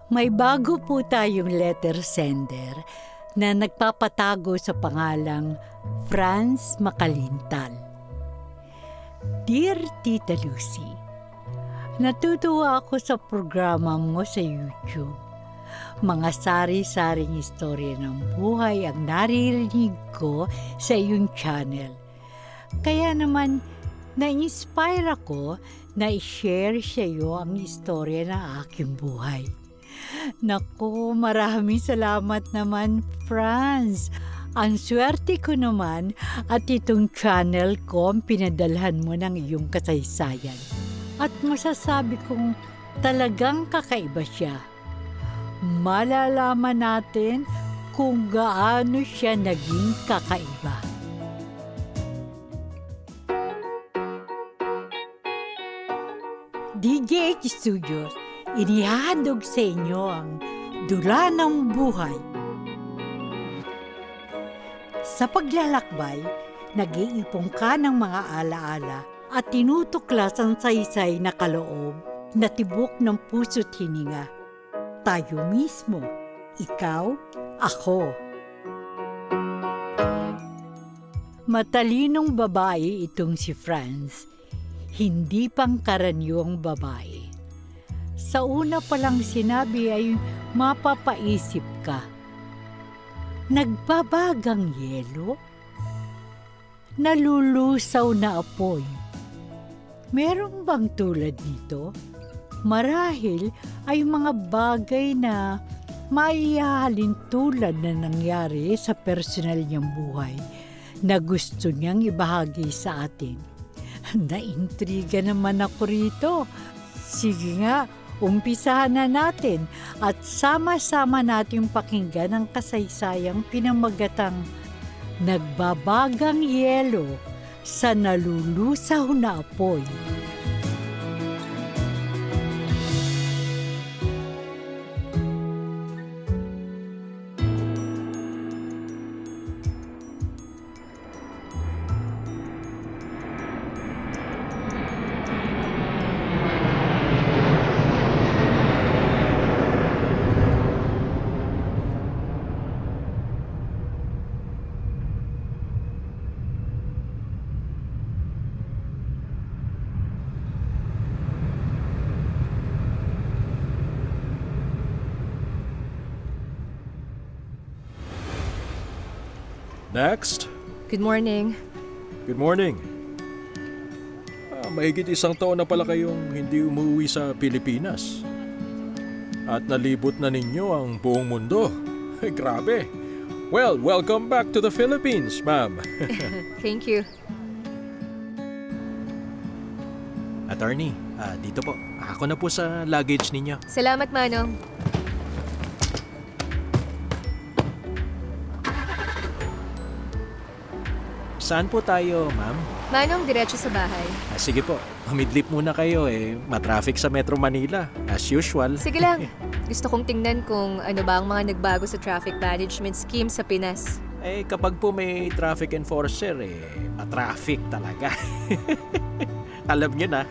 May bago po tayong letter sender na nagpapatago sa pangalang Franz Makalintal. Dear Tita Lucy, natutuwa ako sa programa mo sa YouTube. Mga sari-saring istorya ng buhay ang naririnig ko sa iyong channel. Kaya naman, na-inspire ako na i-share sa iyo ang istorya ng aking buhay. Naku, maraming salamat naman, Franz. Ang swerte ko naman at itong channel ko ang pinadalhan mo ng iyong kasaysayan. At masasabi kong talagang kakaiba siya. Malalaman natin kung gaano siya naging kakaiba. DJH Studios, inihahandog sa inyo ang Dula ng Buhay. Sa paglalakbay, nag-iipon ka ng mga alaala at tinutuklas ang saysay na kaloob na tibok ng puso't hininga. Tayo mismo, ikaw, ako. Matalinong babae itong si Franz, hindi pangkaraniwang babae. Sa una palang sinabi ay mapapaisip ka. Nagbabagang yelo? Nalulusaw na apoy. Merong bang tulad nito? Marahil ay mga bagay na maihahalin tulad na nangyari sa personal niyang buhay na gusto niyang ibahagi sa atin. Naintriga naman ako rito. Sige nga, umpisahan na natin at sama-sama natin pakinggan ang kasaysayang pinamagatang Nagbabagang Yelo sa Nalulusaw na Apoy. Next. Good morning. Good morning. Mahigit 1 taon na pala kayong hindi umuwi sa Pilipinas. At nalibot na ninyo ang buong mundo. Grabe. Well, welcome back to the Philippines, ma'am. Thank you. Attorney, dito po. Ako na po sa luggage ninyo. Salamat, Manong. Saan po tayo, ma'am? Manong, diretso sa bahay. Sige po, humidlip muna kayo matraffic sa Metro Manila, as usual. Sige lang. Gusto kong tingnan kung ano ba ang mga nagbago sa traffic management scheme sa Pinas. Kapag po may traffic enforcer, matraffic talaga. Alam nyo na.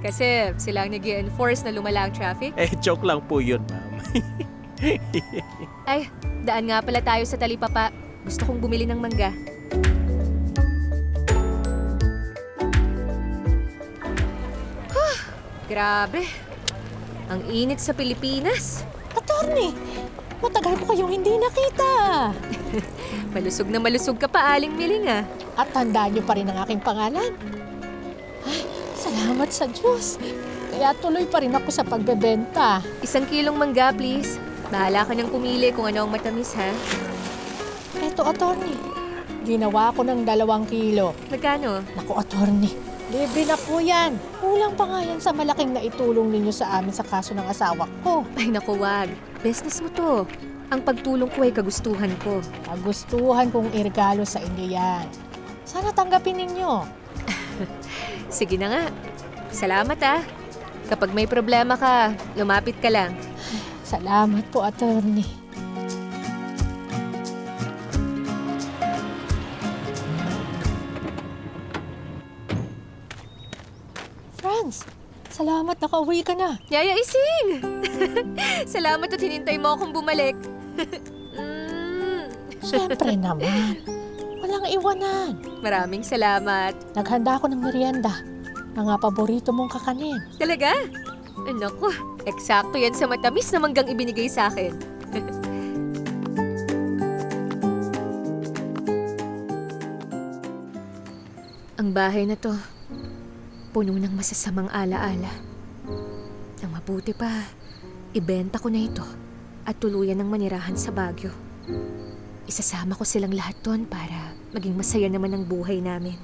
Kasi sila ang nag-i-enforce na lumala ang traffic. Joke lang po yun, ma'am. Ay, daan nga pala tayo sa Talipapa. Gusto kong bumili ng mangga. Grabe. Ang init sa Pilipinas. Attorney, matagal ko kayong hindi nakita. Malusog ka pa, Aling Miling ah. At tandaan niyo pa rin ang aking pangalan. Ay, salamat sa Diyos. Kaya tuloy pa rin ako sa pagbebenta. 1 kilong mangga, please. Bahala ka nang pumili kung ano ang matamis, ha? Eto, attorney. Ginawa ko ng 2 kilo. Magkano? Naku, attorney. Libre na po yan. Kulang pa nga yan sa malaking naitulong ninyo sa amin sa kaso ng asawa ko. Ay, naku, wag. Business mo to. Ang pagtulong ko ay kagustuhan ko. Kagustuhan kong irigalo sa inyo yan. Sana tanggapin ninyo. Sige na nga. Salamat, ah. Kapag may problema ka, lumapit ka lang. Salamat po, attorney. Salamat, nakauwi ka na. Yaya Ising! Salamat at hinintay mo akong bumalik. Siyempre naman. Walang iwanan. Maraming salamat. Naghanda ako ng merienda. Mga paborito mong kakanin. Talaga? Naku, eksakto yan sa matamis na manggang ibinigay sa akin. Ang bahay na to, puno ng masasamang alaala. Ang mabuti pa, ibenta ko na ito at tuluyan ng manirahan sa Baguio. Isasama ko silang lahat doon para maging masaya naman ang buhay namin.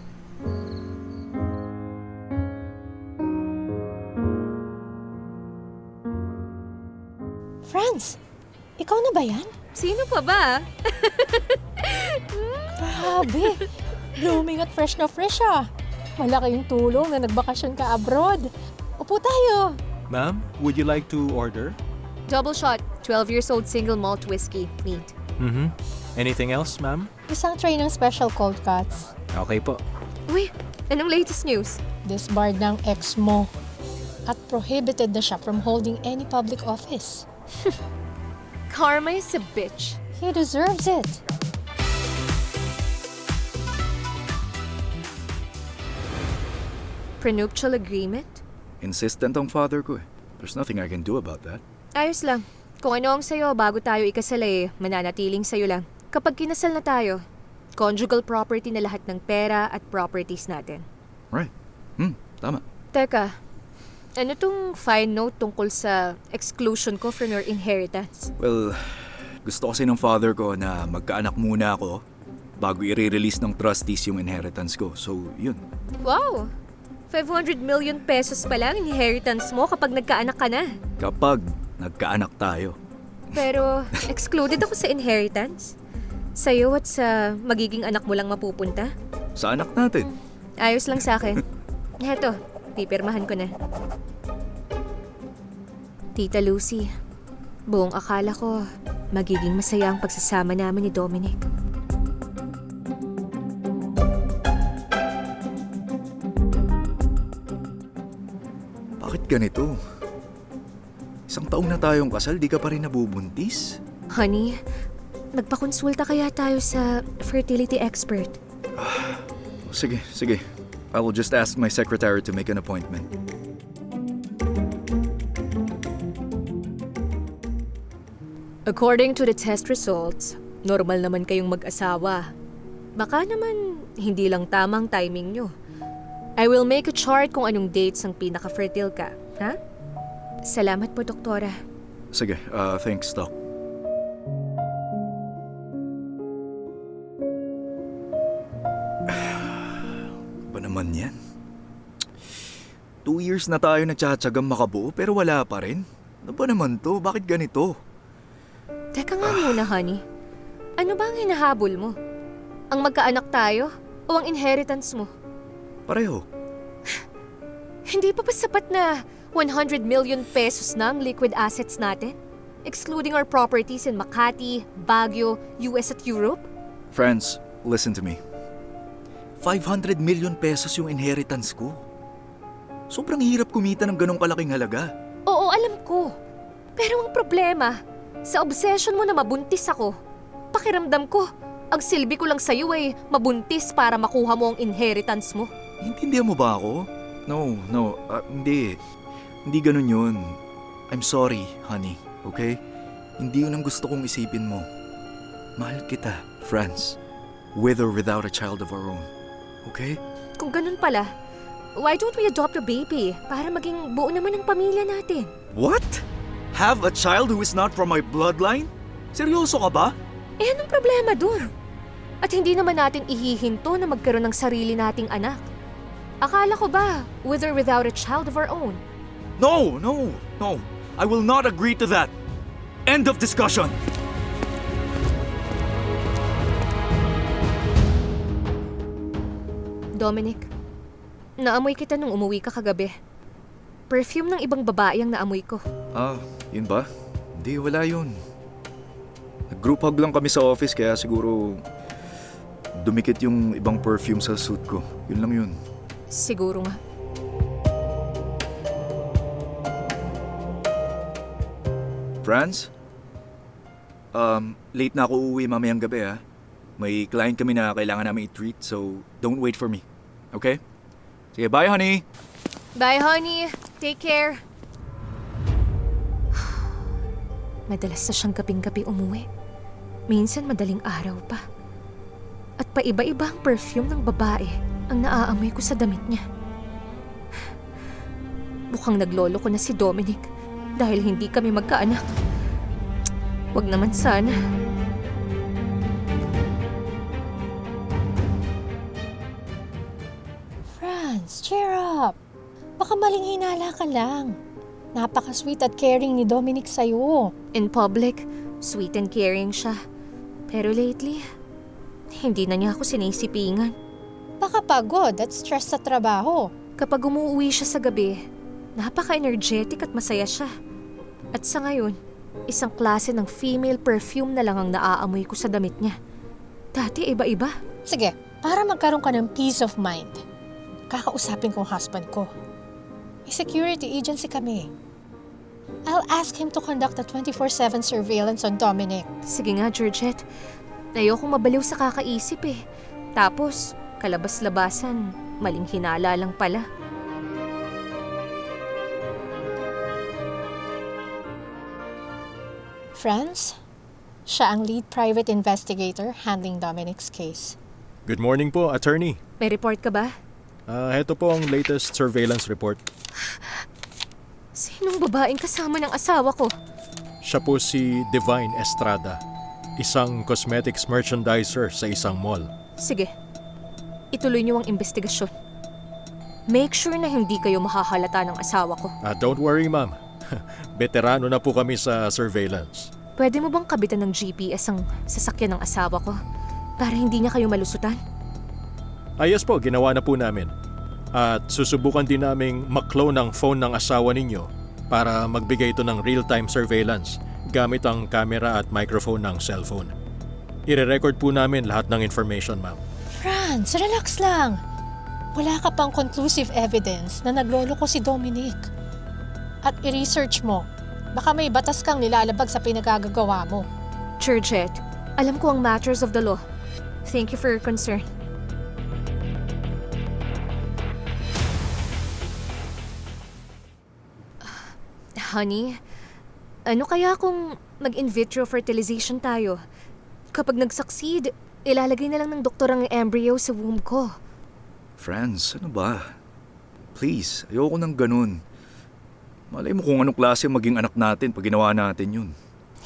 Franz, ikaw na ba yan? Sino pa ba? Grabe. Blooming at fresh na fresh ah. Malaking tulong na nagbakasyon ka abroad. Upo tayo. Ma'am, would you like to order? Double shot, 12 years old single malt whiskey, neat. Mm-hmm. Anything else, ma'am? Isang tray ng special cold cuts. Okay po. Uy, anong latest news? Disbarred ng ex mo. At prohibited na siya from holding any public office. Karma is a bitch. He deserves it. Prenuptial agreement? Insistent ang father ko eh. There's nothing I can do about that. Ayos lang. Kung ano ang sayo bago tayo ikasal mananatiling sayo lang. Kapag kinasal na tayo, conjugal property na lahat ng pera at properties natin. Right. Tama. Teka, ano tong fine note tungkol sa exclusion ko from your inheritance? Well, gusto kasi ng father ko na magkaanak muna ako bago i-release ng trustees yung inheritance ko. So, yun. Wow! 500 million pesos pa lang inheritance mo kapag nagkaanak ka na. Kapag nagkaanak tayo. Pero excluded ako sa inheritance. Sa'yo at sa magiging anak mo lang mapupunta. Sa anak natin. Ayos lang sa akin. Heto, pipirmahan ko na. Tita Lucy, buong akala ko magiging masaya ang pagsasama namin ni Dominic. Bakit ganito? Isang taong na tayong kasal, di ka pa rin nabubuntis? Honey, magpakonsulta kaya tayo sa fertility expert. Sige. I will just ask my secretary to make an appointment. According to the test results, normal naman kayong mag-asawa. Baka naman hindi lang tamang timing nyo. I will make a chart kung anong dates ang pinaka-fertile ka, ha? Salamat po, Doktora. Sige, thanks, Doc. Ba naman yan? 2 years na tayo nagtsatsagang makabuo pero wala pa rin. Ano ba naman to? Bakit ganito? Teka nga muna, honey. Ano ba ang hinahabol mo? Ang magkaanak tayo o ang inheritance mo? Pareho. Hindi pa ba sapat na 100 million pesos na ang liquid assets natin? Excluding our properties in Makati, Baguio, US at Europe? Friends, listen to me. 500 million pesos yung inheritance ko. Sobrang hirap kumita ng ganong kalaking halaga. Oo, alam ko. Pero ang problema, sa obsession mo na mabuntis ako, pakiramdam ko, ang silbi ko lang sa'yo ay mabuntis para makuha mo ang inheritance mo. Intindihan mo ba ako? No, hindi. Hindi ganun yun. I'm sorry, honey, okay? Hindi yun ang gusto kong isipin mo. Mahal kita, Franz. With or without a child of our own. Okay? Kung ganun pala, why don't we adopt a baby para maging buo naman ang pamilya natin? What? Have a child who is not from my bloodline? Seryoso ka ba? Eh, anong problema dun? At hindi naman natin ihihinto na magkaroon ng sarili nating anak. Akala ko ba, with or without a child of our own? No. I will not agree to that. End of discussion. Dominic, naamoy kita nung umuwi ka kagabi. Perfume ng ibang babae ang naamoy ko. Yun ba? Hindi, wala yun. Nag-group hug lang kami sa office kaya siguro dumikit yung ibang perfume sa suit ko. Yun lang yun. Siguro nga. Franz? Late na ako uuwi mamayang gabi ha. May client kami na kailangan namin i-treat, so don't wait for me. Okay? Sige, bye honey! Bye, honey. Take care. Madalas na siyang gabing-gabi umuwi. Minsan madaling araw pa. At paiba-iba ang perfume ng babae ang naaamoy ko sa damit niya. Mukhang naglolo ko na si Dominic dahil hindi kami magkaanak. Wag naman sana. Franz, cheer up. Baka maling hinala ka lang. Napaka-sweet at caring ni Dominic sa'yo. In public, sweet and caring siya. Pero lately, hindi na niya ako sinisipingan. Baka pagod at stress sa trabaho. Kapag umuwi siya sa gabi, napaka-energetic at masaya siya. At sa ngayon, isang klase ng female perfume na lang ang naaamoy ko sa damit niya. Dati iba-iba. Sige, para magkaroon ka ng peace of mind, kakausapin kong husband ko. May security agency kami. I'll ask him to conduct a 24/7 surveillance on Dominic. Sige nga, Georgette. Ayokong mabaliw sa kakaisip eh. Tapos, kalabas-labasan, maling hinala lang pala. Franz, siya ang lead private investigator handling Dominic's case. Good morning po, attorney. May report ka ba? Heto po ang latest surveillance report. Sinong babaeng kasama ng asawa ko? Siya po si Divine Estrada, isang cosmetics merchandiser sa isang mall. Sige, ituloy niyo ang investigasyon. Make sure na hindi kayo mahahalata ng asawa ko. Don't worry, ma'am. Veterano na po kami sa surveillance. Pwede mo bang kabitan ng GPS ang sasakyan ng asawa ko para hindi niya kayo malusutan? Yes po, ginawa na po namin. At susubukan din naming maklone ang phone ng asawa ninyo para magbigay ito ng real-time surveillance gamit ang camera at microphone ng cellphone. Ire-record po namin lahat ng information, ma'am. Franz, relax lang. Wala ka pang conclusive evidence na naglolo ko si Dominic. At i-research mo. Baka may batas kang nilalabag sa pinagagagawa mo. Georgette, alam ko ang matters of the law. Thank you for your concern. Honey, ano kaya kung mag-in vitro fertilization tayo? Kapag nag-succeed, ilalagay na lang ng doktor ang embryo sa womb ko. Franz, ano ba? Please, ayoko nang ganun. Malay mo kung anong klase maging anak natin pag ginawa natin yun.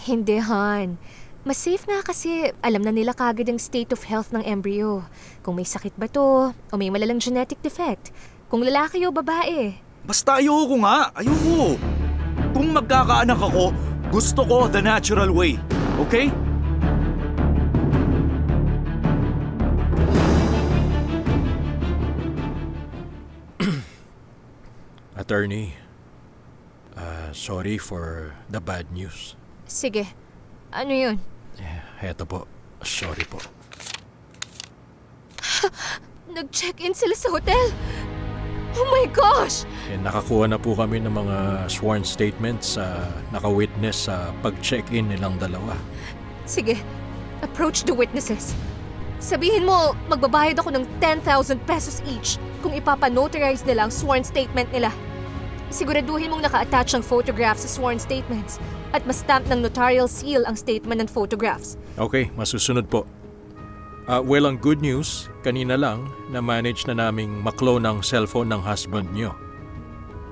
Hindi, hon. Mas safe nga kasi alam na nila kagad ang state of health ng embryo. Kung may sakit ba to, o may malalang genetic defect. Kung lalaki o babae. Basta ayoko nga! Ayoko! Kung magkakaanak ako, gusto ko the natural way. Okay? Attorney, sorry for the bad news. Sige, ano yun? Heto po, sorry po. Nag-check-in sila sa hotel? Oh my gosh! Nakakuha na po kami ng mga sworn statements sa naka-witness sa pag-check-in nilang dalawa. Sige, approach the witnesses. Sabihin mo, magbabayad ako ng 10,000 pesos each kung ipapa-notarize nila ang sworn statement nila. Siguraduhin mong naka-attach ang photograph sa sworn statements at ma-stamp ng notarial seal ang statement and photographs. Okay, masusunod po. Well, ang good news, kanina lang na-manage na naming maklone ang cellphone ng husband nyo.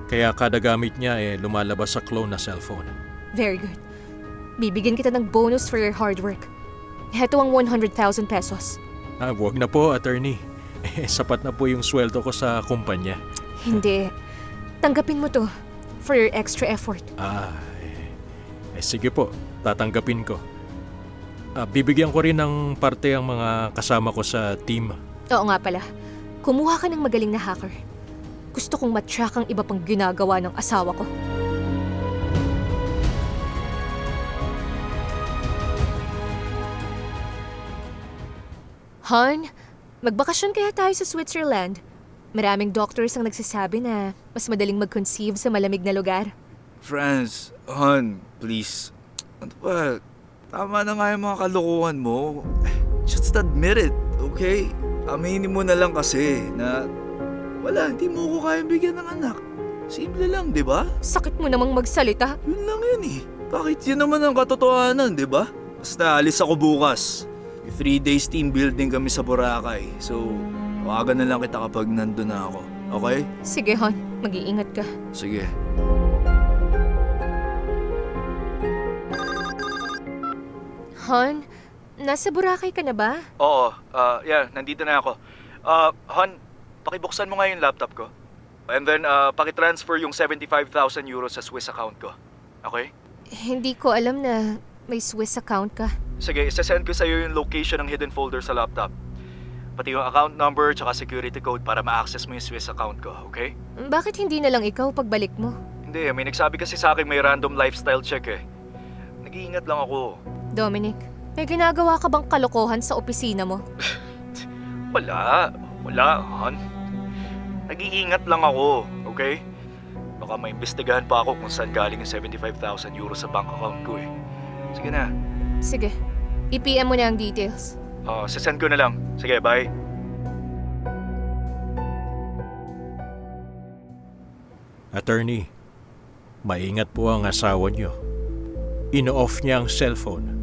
Kaya kada gamit niya lumalabas sa clone na cellphone. Very good. Bibigyan kita ng bonus for your hard work. Heto ang 100,000 pesos. Wag na po, attorney. Sapat na po yung sweldo ko sa kumpanya. Hindi. Tanggapin mo to for your extra effort. Sige po, tatanggapin ko. Bibigyan ko rin ng parte ang mga kasama ko sa team. Oo nga pala. Kumuha ka ng magaling na hacker. Gusto kong matrack ang iba pang ginagawa ng asawa ko. Han, magbakasyon kaya tayo sa Switzerland. Maraming doctors ang nagsasabi na mas madaling mag-conceive sa malamig na lugar. Franz, hon, please. Ano ba? Tama na nga yung mga kalokohan mo. Just admit it, okay? Aminin mo na lang kasi na wala, hindi mo ko kayang bigyan ng anak. Simple lang, di ba? Sakit mo namang magsalita. Yun lang yun eh. Bakit yun naman ang katotohanan, di ba? Basta alis ako bukas. 3 days team building kami sa Boracay. So, tawagan na lang kita kapag nandun na ako. Okay? Sige, hon. Mag-iingat ka. Sige. Hon, nasa Boracay ka na ba? Oo, nandito na ako. Han, pakibuksan mo nga yung laptop ko. And then, pakitransfer yung 75,000 euros sa Swiss account ko. Okay? Hindi ko alam na may Swiss account ka. Sige, isasend ko sa'yo yung location ng hidden folder sa laptop. Pati yung account number tsaka security code para ma-access mo yung Swiss account ko, okay? Bakit hindi na lang ikaw pagbalik mo? Hindi, may nagsabi kasi sa akin may random lifestyle check eh. Nag-iingat lang ako. Dominic, may ginagawa ka bang kalokohan sa opisina mo? Wala, Han. Nag-iingat lang ako, okay? Baka maimbestigahan pa ako kung saan galing yung 75,000 euros sa bank account ko eh. Sige na. Sige, i-PM mo na ang details. Sasend ko na lang. Sige, bye. Attorney, maingat po ang asawa niyo. Ino-off niya ang cellphone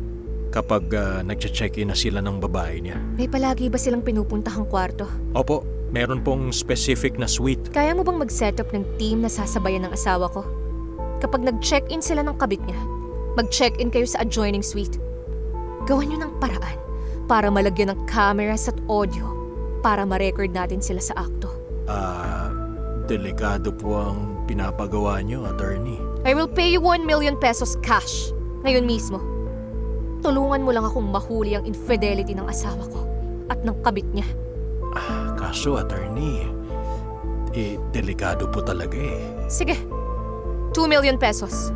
kapag nagche-check-in na sila ng babae niya. May palagi ba silang pinupuntahang kwarto? Opo, meron pong specific na suite. Kaya mo bang mag-set up ng team na sasabayan ng asawa ko? Kapag nag-check-in sila ng kabit niya, mag-check-in kayo sa adjoining suite. Gawan niyo ng paraan para malagyan ng cameras at audio para ma-record natin sila sa akto. Delikado po ang pinapagawa niyo, attorney. I will pay you 1 million pesos cash ngayon mismo. Tulungan mo lang akong mahuli ang infidelity ng asawa ko at ng kabit niya. Kaso, attorney, delikado po talaga eh. Sige, 2 million pesos.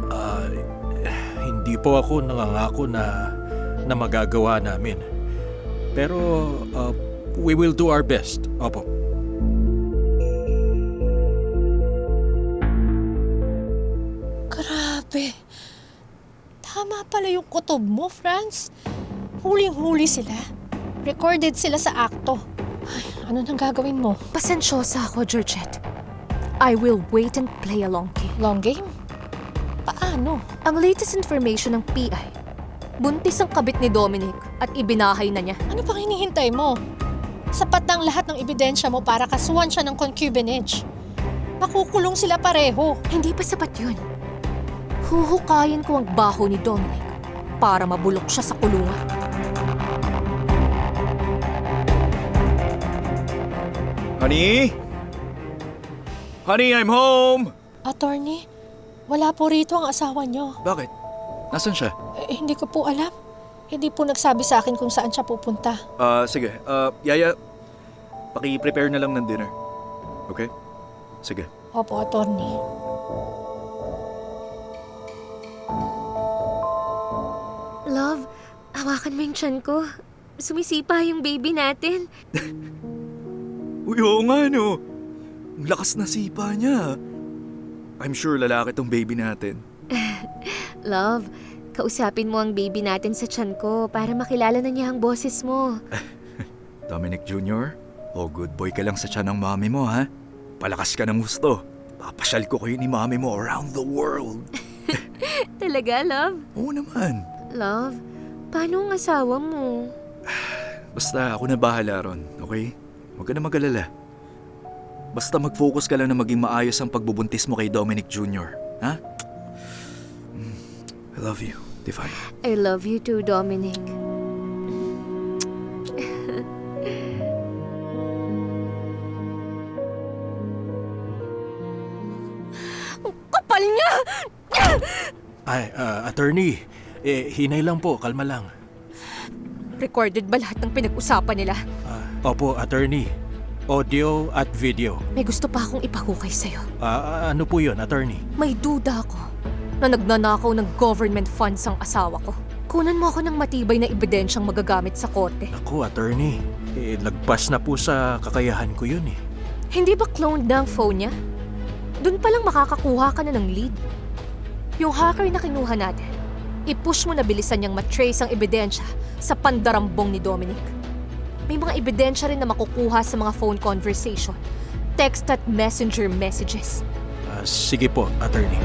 Hindi po ako nangangako na magagawa namin. Pero we will do our best. Opo. Grabe. Tama pala yung kutob mo, Franz. Huling-huli sila. Recorded sila sa akto. Ay, ano nang gagawin mo? Pasensyosa ako, Georgette. I will wait and play a long game. Long game? Paano? Ang latest information ng PI, buntis ang kabit ni Dominic at ibinahay na niya. Ano pang hinihintay mo? Sapat na ang lahat ng ebidensya mo para kasuhan siya ng concubinage. Makukulong sila pareho. Hindi pa sapat yun. Huhukayin ko ang baho ni Dominic para mabulok siya sa kulungan. Honey? Honey, I'm home! Attorney, wala po rito ang asawa niyo. Bakit? Nasaan siya? Hindi ko po alam. Hindi po nagsabi sa akin kung saan siya pupunta. Sige. Yaya, paki-prepare na lang ng dinner. Okay? Sige. Opo, attorney. Love, hawakan mo yung tiyan ko. Sumisipa yung baby natin. Uy, oo nga no. Ang lakas na sipa niya. I'm sure lalaki tong baby natin. Love, kausapin mo ang baby natin sa tiyan ko para makilala na niya ang boses mo. Dominic Jr., good boy ka lang sa tiyan ng mami mo, ha? Palakas ka ng gusto. Papasyal ko kayo ni mami mo around the world. Talaga, love? Oo naman. Love, paano ang asawa mo? Basta ako na bahala ron, okay? Huwag ka na mag-alala. Basta mag-focus ka lang na maging maayos ang pagbubuntis mo kay Dominic Jr., ha? I love you, Divine. I love you too, Dominic. Ang kapal niya! Ay, attorney, hinay lang po, kalma lang. Recorded ba lahat ng pinag-usapan nila? Opo, attorney. Audio at video. May gusto pa akong ipahukay sa'yo. Ano po yun, attorney? May duda ako na nagnanakaw ng government funds ang asawa ko. Kunan mo ako ng matibay na ebidensyang magagamit sa korte. Ako, attorney. Lagpas na po sa kakayahan ko yun eh. Hindi ba cloned na ang phone niya? Doon pa lang makakakuha ka na ng lead. Yung hacker na kinuha natin, I-push mo na bilisan niyang matrace ang ebidensya sa pandarambong ni Dominic. May mga ebidensya rin na makukuha sa mga phone conversation, text at messenger messages. Sige po, attorney.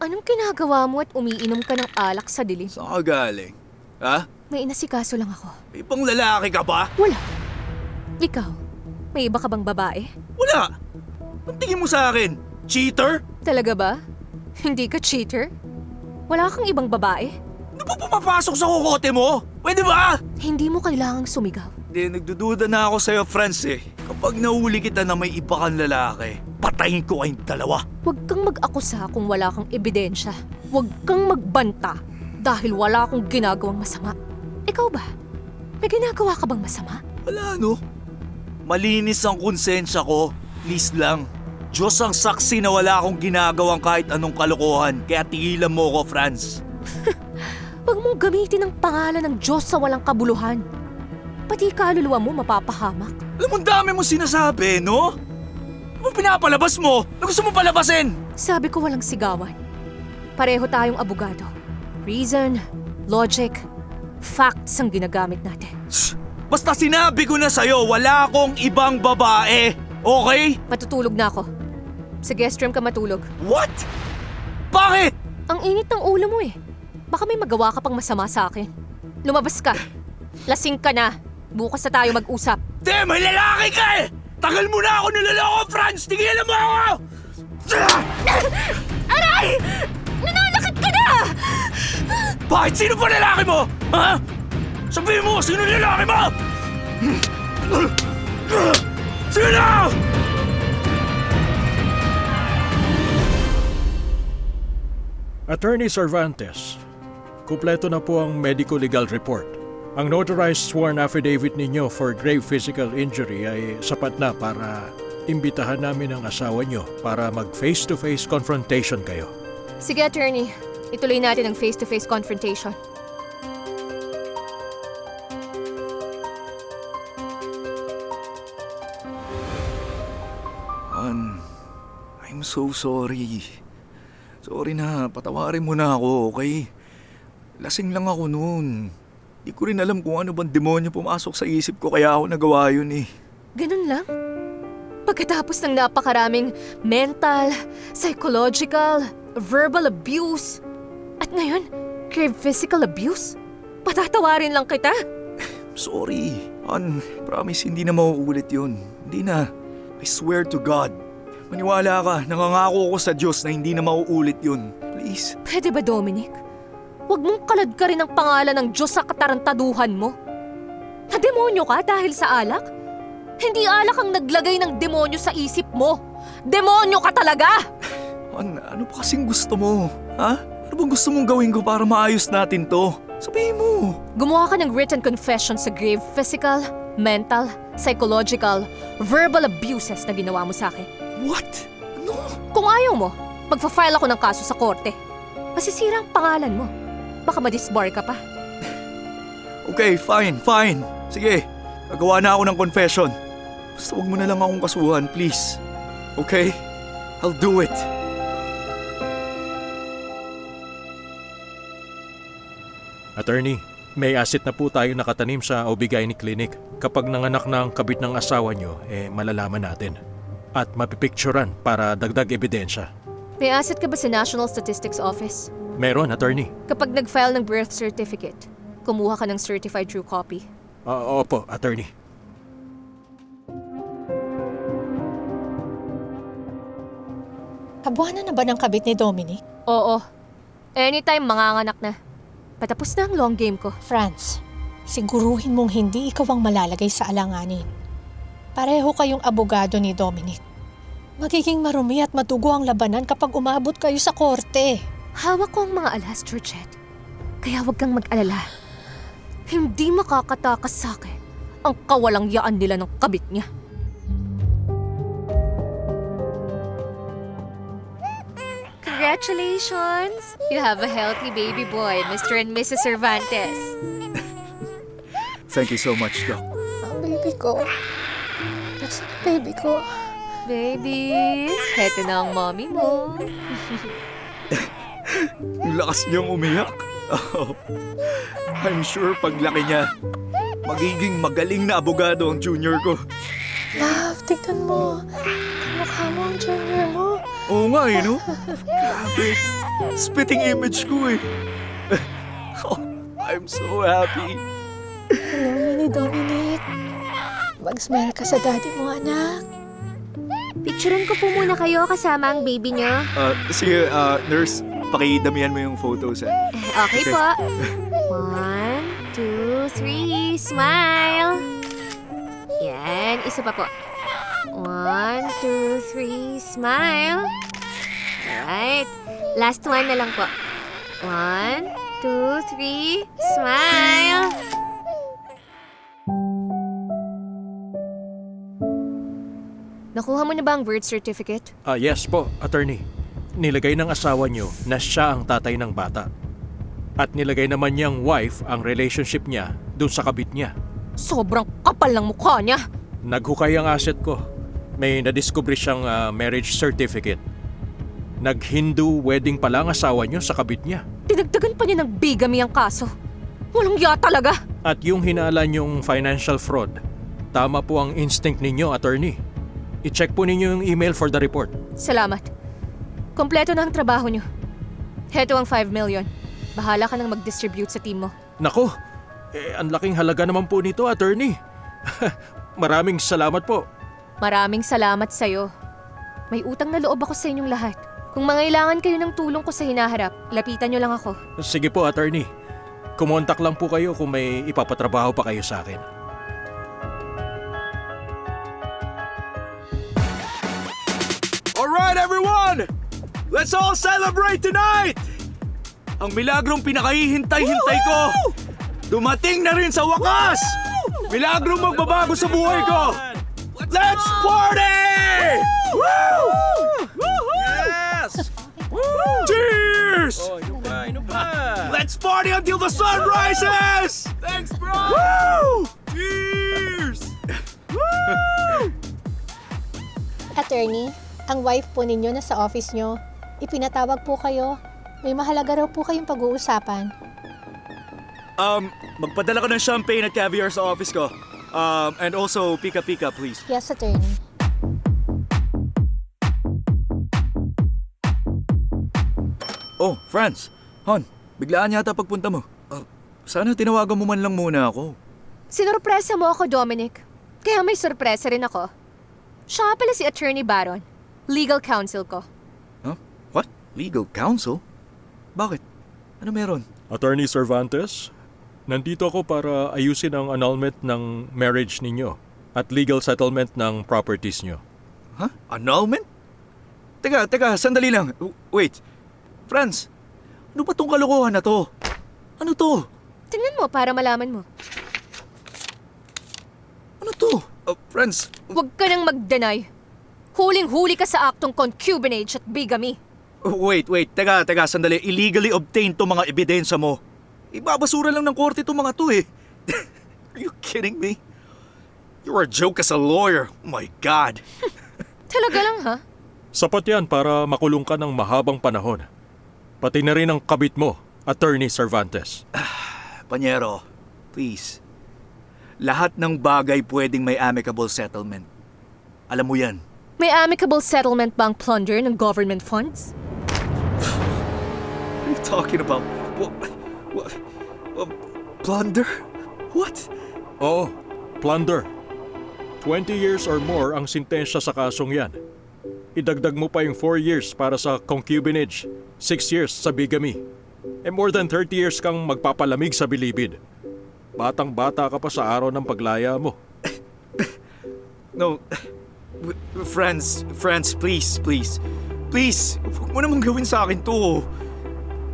Anong ginagawa mo at umiinom ka ng alak sa dilim? Saan ka galing? Ha? May inasikaso lang ako. May pang lalaki ka ba? Wala. Ikaw, may iba ka bang babae? Wala! Ang tingin mo sa akin? Cheater? Talaga ba? Hindi ka cheater? Wala kang ibang babae? Ano ba pumapasok sa kukote mo? Pwede ba? Hindi mo kailangang sumigaw. Hindi, nagdududa na ako sa'yo, Franz eh. Kapag nahuli kita na may iba kang lalaki, patayin ko kayong dalawa. Huwag kang mag-akusa kung wala kang ebidensya. Huwag kang magbanta dahil wala akong ginagawang masama. Ikaw ba? May ginagawa ka bang masama? Wala no. Malinis ang konsensya ko. Please lang. Diyos ang saksi na wala akong ginagawang kahit anong kalokohan. Kaya tigilan mo ko, Franz. Huwag mong gamitin ang pangalan ng Diyos sa walang kabuluhan. Pati kaluluwa mo mapapahamak. Alam mo, ang dami mo sinasabi, no? Ano ba pinapalabas mo? Ano gusto mo palabasin? Sabi ko walang sigawan. Pareho tayong abogado. Reason, logic, facts ang ginagamit natin. Basta sinabi ko na sa'yo, wala akong ibang babae. Okay? Matutulog na ako. Sa guest room ka matulog. What? Bakit? Ang init ng ulo mo eh. Baka may magawa ka pang masama sa akin. Lumabas ka. Lasing ka na. Bukas na tayo mag-usap. Te, may lalaki ka eh! Tagal mo na ako niloloko, Franz! Tigilan mo ako! Aray! Nananakit ka na! Bakit? Sino pa lalaki mo? Ha? Sabihin mo, sino lalaki mo? Sino? Attorney Cervantes, kumpleto na po ang medico-legal report. Ang notarized sworn affidavit ninyo for grave physical injury ay sapat na para imbitahan namin ang asawa nyo para mag face-to-face confrontation kayo. Sige, attorney. Ituloy natin ang face-to-face confrontation. I'm so sorry. Sorry na, patawarin mo na ako, okay? Lasing lang ako noon. Di ko rin alam kung ano bang demonyo pumasok sa isip ko kaya ako nagawa yun eh. Ganun lang? Pagkatapos ng napakaraming mental, psychological, verbal abuse, at ngayon, grave physical abuse? Patatawarin lang kita? Sorry. Promise hindi na mauulit yun. Hindi na. I swear to God. Maniwala ka, nangangako ko sa Diyos na hindi na mauulit yun. Please. Pwede ba, Dominic? Huwag mong kalad ka rin ang pangalan ng Diyos sa katarantaduhan mo. Na-demonyo ka dahil sa alak? Hindi alak ang naglagay ng demonyo sa isip mo. Demonyo ka talaga! Ano pa kasing gusto mo? Ha? Ano bang gusto mong gawin ko para maayos natin to? Sabihin mo. Gumawa ka ng written confession sa grave physical, mental, psychological, verbal abuses na ginawa mo sa akin. What? Ano? Kung ayaw mo, magfa-file ako ng kaso sa korte. Masisira ang pangalan mo. Baka ma-disbar ka pa. Okay, fine. Sige, gagawa na ako ng confession. Basta huwag mo na lang akong kasuhan, please. Okay? I'll do it. Attorney, may asset na po tayo nakatanim sa Obigayni Clinic. Kapag nanganak na ang kabit ng asawa nyo, malalaman natin. At mapipicturan para dagdag ebidensya. May asset ka ba sa National Statistics Office? Meron, attorney. Kapag nag-file ng birth certificate, kumuha ka ng certified true copy. Opo, attorney. Kabuhanan na ba ng kabit ni Dominic? Oo. Anytime manganganak na. Patapos na ang long game ko. Franz, siguruhin mong hindi ikaw ang malalagay sa alanganin. Pareho kayong abogado ni Dominic. Magiging marumi at matugo ang labanan kapag umabot kayo sa korte. Hawak ko ang mga alas, Georgette. Kaya huwag kang mag-alala. Hindi makakatakas sa akin ang kawalangyaan nila ng kabit niya. Congratulations! You have a healthy baby boy, Mr. and Mrs. Cervantes. Thank you so much, Doc. Ang baby ko. Nasaan ang baby ko? Baby, heto na ang mommy mo. Ang lakas niyang umiyak. Oh, I'm sure paglaki niya, magiging magaling na abogado ang junior ko. Love, tignan mo. Kamukha mo ang junior mo. Oo nga eh, no? Grabe. Spitting image ko eh. Oh, I'm so happy. Hello, Mini Dominic. Mag-smile ka sa daddy mo, anak. Picturean ko po muna kayo kasama ang baby niyo. Sige, nurse, pakidamihan mo yung photos eh. Okay po. 1, 2, 3, smile! Yan, isa pa po. 1, 2, 3, smile! Alright, last one na lang po. 1, 2, 3, smile! Nakuha mo na ba ang birth certificate? Yes po, attorney. Nilagay ng asawa niyo na siya ang tatay ng bata. At nilagay naman niyang wife ang relationship niya dun sa kabit niya. Sobrang kapal ng mukha niya! Naghukay ang asset ko. May nadiskubre siyang marriage certificate. Nag-Hindu wedding pala ang asawa niyo sa kabit niya. Dinagdagan pa niya ng bigamy ang kaso. Walang ya talaga! At yung hinala niyong financial fraud, tama po ang instinct ninyo, attorney. I-check po ninyo yung email for the report. Salamat. Kompleto na ang trabaho niyo. Heto ang 5 million. Bahala ka nang mag-distribute sa team mo. Nako, ang laking halaga naman po nito, attorney. Maraming salamat po. Maraming salamat sa'yo. May utang na loob ako sa inyong lahat. Kung mangailangan kayo ng tulong ko sa hinaharap, lapitan niyo lang ako. Sige po, attorney. Kumontak lang po kayo kung may ipapatrabaho pa kayo sa akin. Alright everyone! Let's all celebrate tonight! Ang milagrong pinakahihintay-hintay ko, dumating na rin sa wakas! Milagrong magbabago sa buhay ko! Let's party! Woo! Yes! Cheers! Inom pa! Let's party until the sun rises! Thanks, bro! Woo! Cheers! Attorney, ang wife po ninyo na sa office nyo. Ipinatawag po kayo. May mahalaga raw po kayong pag-uusapan. Magpadala ka ng champagne at caviar sa office ko. And also, pika-pika, please. Yes, attorney. Oh, Franz. Hon, biglaan yata pagpunta mo. Sana tinawagan mo man lang muna ako. Sinurpresa mo ako, Dominic. Kaya may sorpresa rin ako. Siya nga pala si Attorney Baron. Legal counsel ko. Huh? What? Legal counsel? Bakit? Ano meron? Attorney Cervantes, nandito ako para ayusin ang annulment ng marriage ninyo at legal settlement ng properties nyo. Huh? Annulment? Teka, sandali lang. Wait. Franz, ano ba tong kalokohan na to? Ano to? Tingnan mo para malaman mo. Ano to? Franz, Huwag ka nang mag-deny. Huling-huli ka sa aktong concubinage at bigamy. wait. Teka, sandali. Illegally obtained to mga ebidensya mo. Ibabasura lang ng korte to mga to eh. Are you kidding me? You're a joke as a lawyer. Oh my God. Talaga lang, ha? Sapat yan para makulong ka ng mahabang panahon. Pati na rin ang kabit mo, Attorney Cervantes. Panyero, please. Lahat ng bagay pwedeng may amicable settlement. Alam mo yan. May amicable settlement ba ang plunder ng government funds? What are you talking about? What? Plunder? What? Oo, plunder. 20 years or more ang sintensya sa kasong yan. Idagdag mo pa yung 4 years para sa concubinage, 6 years sa bigamy. More than 30 years kang magpapalamig sa bilibid. Batang-bata ka pa sa araw ng paglaya mo. No. Friends, please. Please, huwag mo namang gawin sa akin to.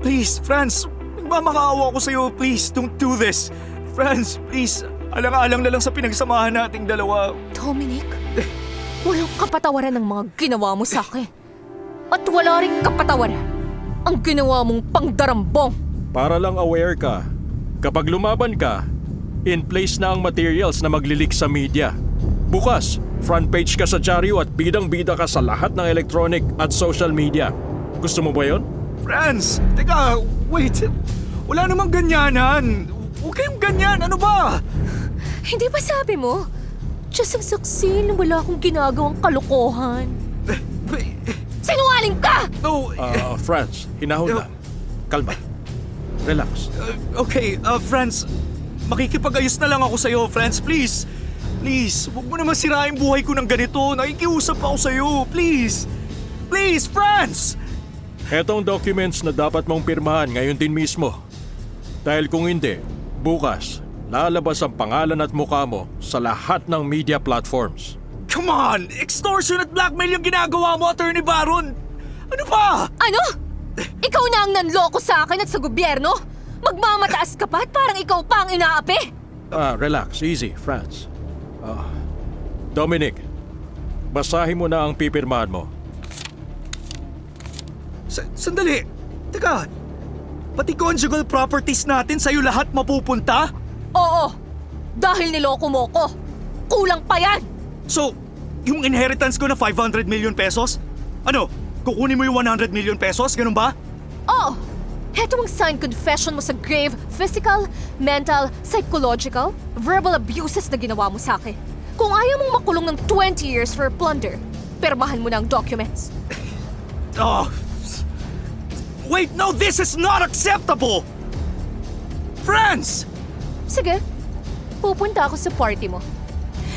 Please, Franz, nagmamakaawa ko sa'yo. Please, don't do this. Franz, please, alang-alang na lang sa pinagsamahan nating dalawa. Dominic, walang kapatawaran ng mga ginawa mo sa akin. At wala rin kapatawaran ang ginawa mong pangdarambong. Para lang aware ka, kapag lumaban ka, in place na ang materials na maglilik sa media. Bukas, front page ka sa dyaryo at bidang-bida ka sa lahat ng electronic at social media. Gusto mo ba yon? Franz! Teka, wait. Wala namang ganyanan. Huwag kayong ganyan. Ano ba? Hindi ba sabi mo? Diyos ang saksi na wala akong ginagawang kalokohan. Sinungaling ka! No, Franz, hinahon lang. Kalma. Relax. okay, Franz. Makikipag-ayos na lang ako sa'yo, Franz. Please. Please, huwag mo naman sirain buhay ko ng ganito. Nakikiusap ako sa'yo. Please. Please, Franz! Etong documents na dapat mong pirmahan ngayon din mismo. Dahil kung hindi, bukas, lalabas ang pangalan at mukha mo sa lahat ng media platforms. Come on! Extortion at blackmail yung ginagawa mo, Attorney Baron! Ano ba? Ano? Ikaw na ang nanloko sa akin at sa gobyerno? Magmamataas ka pa at parang ikaw pa ang inaapi? Relax. Easy, Franz. Dominic, basahin mo na ang pipirmahan mo. Sandali! Teka, pati conjugal properties natin sa'yo lahat mapupunta? Oo, dahil niloko mo ko. Kulang pa yan! So, yung inheritance ko na 500 million pesos? Ano, kukunin mo yung 100 million pesos? Ganun ba? Oo, heto ang signed confession mo sa grave physical, mental, psychological, verbal abuses na ginawa mo sa akin. Kung ayaw mong makulong ng 20 years for plunder, pirmahan mo na ang documents. Oh. Wait, no, this is not acceptable! Franz! Sige, pupunta ako sa party mo.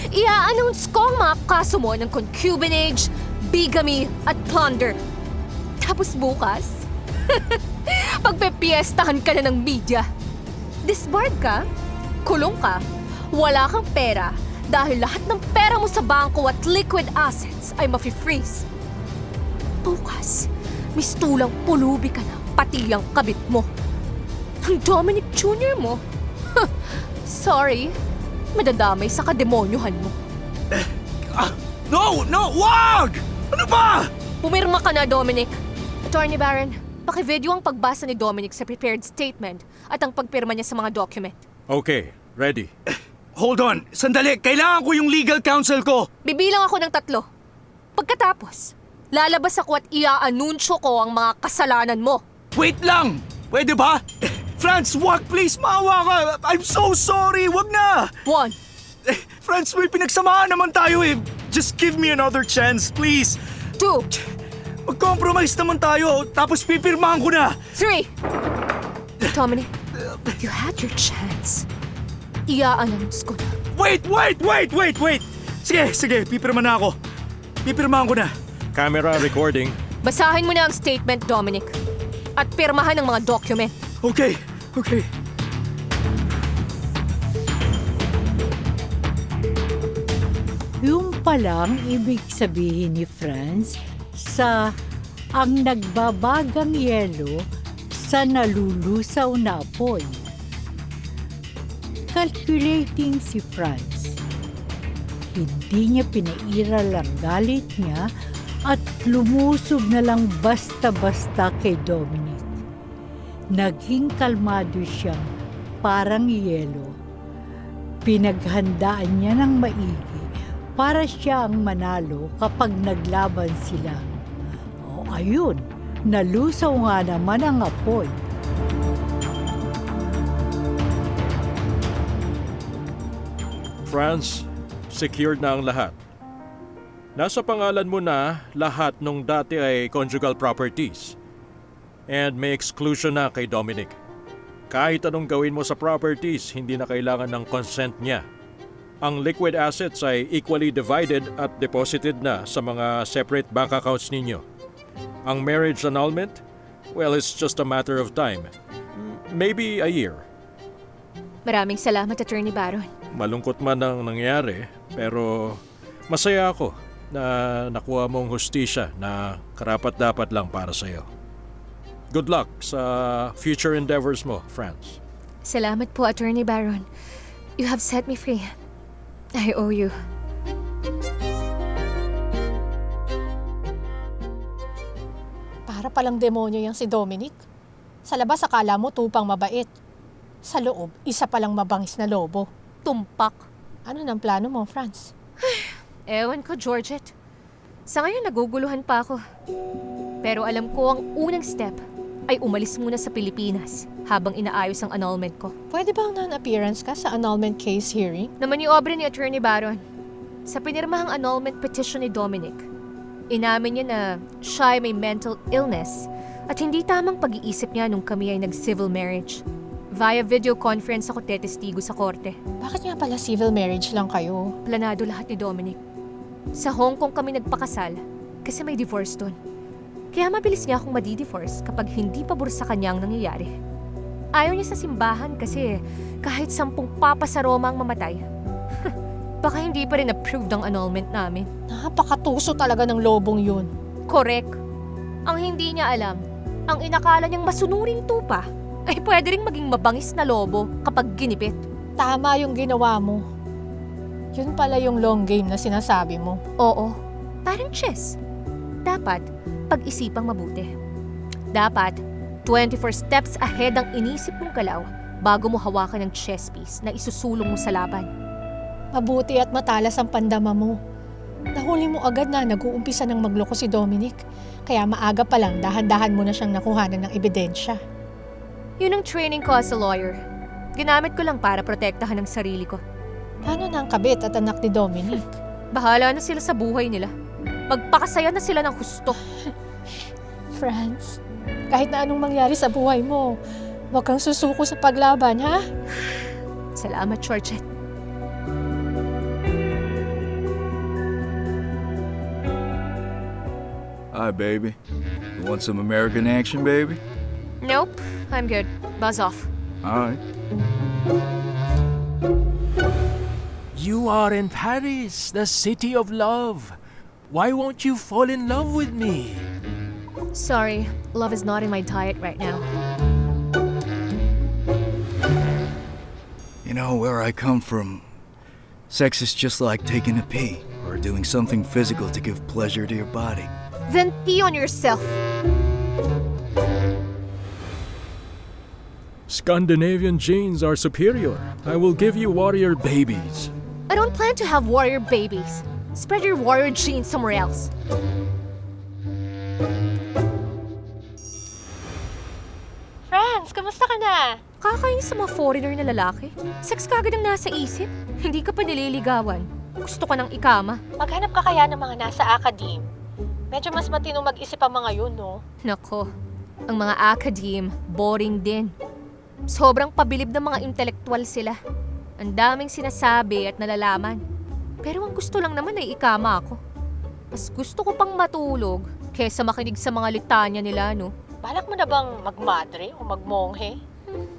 Ia-announce ko ang mga kaso mo ng concubinage, bigamy, at plunder. Tapos bukas, pagpepiestahan ka na ng media. Disbarred ka, kulong ka, wala kang pera dahil lahat ng pera mo sa bangko at liquid assets ay mafi-freeze. Bukas, mistulang pulubi ka na pati ang kabit mo. Ang Dominic Jr. mo. Sorry, madadamay sa kademonyohan mo. No, wag! Ano ba? Pumirma ka na, Dominic. Attorney Baron, pakivideo ang pagbasa ni Dominic sa prepared statement at ang pagpirma niya sa mga document. Okay, ready. Hold on, sandali. Kailangan ko yung legal counsel ko. Bibilang ako ng 3. Pagkatapos, lalabas ako at ia-anunsyo ko ang mga kasalanan mo. Wait lang! Pwede ba? Franz, wag please, maawa ka. I'm so sorry, wag na! 1, Franz, may pinagsamahan naman tayo eh. Just give me another chance, please. 2, Mag-compromise naman tayo, tapos pipirmahan ko na. 3. Dominic, you had your chance. Ia-announce ko na. Wait! Sige, pipirmahan na ako. Pipirmahan ko na. Camera recording. Basahin mo na ang statement, Dominic. At pirmahan ang mga document. Okay. Yung palang ibig sabihin ni Franz sa ang nagbabagang yelo sa nalulusaw na apoy. Calculating si Franz. Hindi niya pinairal ang galit niya at lumusog na lang basta-basta kay Dominic. Naging kalmado siyang parang yelo. Pinaghandaan niya ng maigi para siya ang manalo kapag naglaban sila. O ayun, nalusaw nga naman ang apoy. Franz, secured na ang lahat. Nasa pangalan mo na lahat nung dati ay conjugal properties. And may exclusion na kay Dominic. Kahit anong gawin mo sa properties, hindi na kailangan ng consent niya. Ang liquid assets ay equally divided at deposited na sa mga separate bank accounts ninyo. Ang marriage annulment, well, it's just a matter of time. Maybe a year. Maraming salamat, Attorney Baron. Malungkot man ang nangyari, pero masaya ako na nakuha mong hustisya na karapat-dapat lang para sa'yo. Good luck sa future endeavors mo, Franz. Salamat po, Attorney Baron. You have set me free. I owe you. Para palang demonyo yung si Dominic. Sa labas akala mo tupang mabait. Sa loob, isa palang mabangis na lobo. Tumpak. Ano nang plano mo, Franz? Ewan ko, Georgette. Sa ngayon, naguguluhan pa ako. Pero alam ko ang unang step ay umalis muna sa Pilipinas habang inaayos ang annulment ko. Pwede bang non-appearance ka sa annulment case hearing? Namaniobra ni Attorney Baron. Sa pinirmahang annulment petition ni Dominic, inamin niya na siya ay may mental illness at hindi tamang pag-iisip niya nung kami ay nag-civil marriage. Via video conference ako tetestigo sa korte. Bakit nga pala civil marriage lang kayo? Planado lahat ni Dominic. Sa Hong Kong kami nagpakasal kasi may divorce doon. Kaya mabilis niya akong madi-divorce kapag hindi pabor sa kanya ang nangyayari. Ayaw niya sa simbahan kasi kahit 10 papa sa Roma ang mamatay, baka hindi pa rin approved ang annulment namin. Napakatuso talaga ng lobong yun. Correct. Ang hindi niya alam, ang inakala niyang masunuring tupa ay pwede ring maging mabangis na lobo kapag ginipit. Tama yung ginawa mo. Yun pala yung long game na sinasabi mo. Oo, parang chess. Dapat pag-isipang mabuti. Dapat 24 steps ahead ang inisip mong galaw bago mo hawakan ng chess piece na isusulong mo sa laban. Mabuti at matalas ang pandama mo. Nahuli mo agad na nag-uumpisa ng magloko si Dominic. Kaya maaga pa lang dahan-dahan mo na siyang nakuhanan ng ebidensya. Yun ang training ko as a lawyer. Ginamit ko lang para protektahan ang sarili ko. Paano na ang kabit at anak ni Dominic? Bahala na sila sa buhay nila. Magpakasaya na sila ng husto. Franz, kahit na anong mangyari sa buhay mo, huwag kang susuko sa paglaban, ha? Salamat, Georgette. Hi, baby. You want some American action, baby? Nope, I'm good. Buzz off. All right. You are in Paris, the city of love. Why won't you fall in love with me? Sorry, love is not in my diet right now. You know, where I come from, sex is just like taking a pee or doing something physical to give pleasure to your body. Then pee on yourself. Scandinavian genes are superior. I will give you warrior babies. I don't plan to have warrior babies. Spread your warrior genes somewhere else. Franz, kamusta ka na? Kakainis sa mga foreigner na lalaki. Sex kagad ang nasa isip. Hindi ka pa nililigawan. Gusto ka ng ikama. Maghanap ka kaya ng mga nasa academe. Medyo mas matino mag-isip ang mga yun, no? Nako, ang mga academe, boring din. Sobrang pabilib ng mga intelektual sila. Ang daming sinasabi at nalalaman. Pero ang gusto lang naman ay ikama ako. Mas gusto ko pang matulog kesa makinig sa mga litanya nila, no? Balak mo na bang magmadre o magmonghe?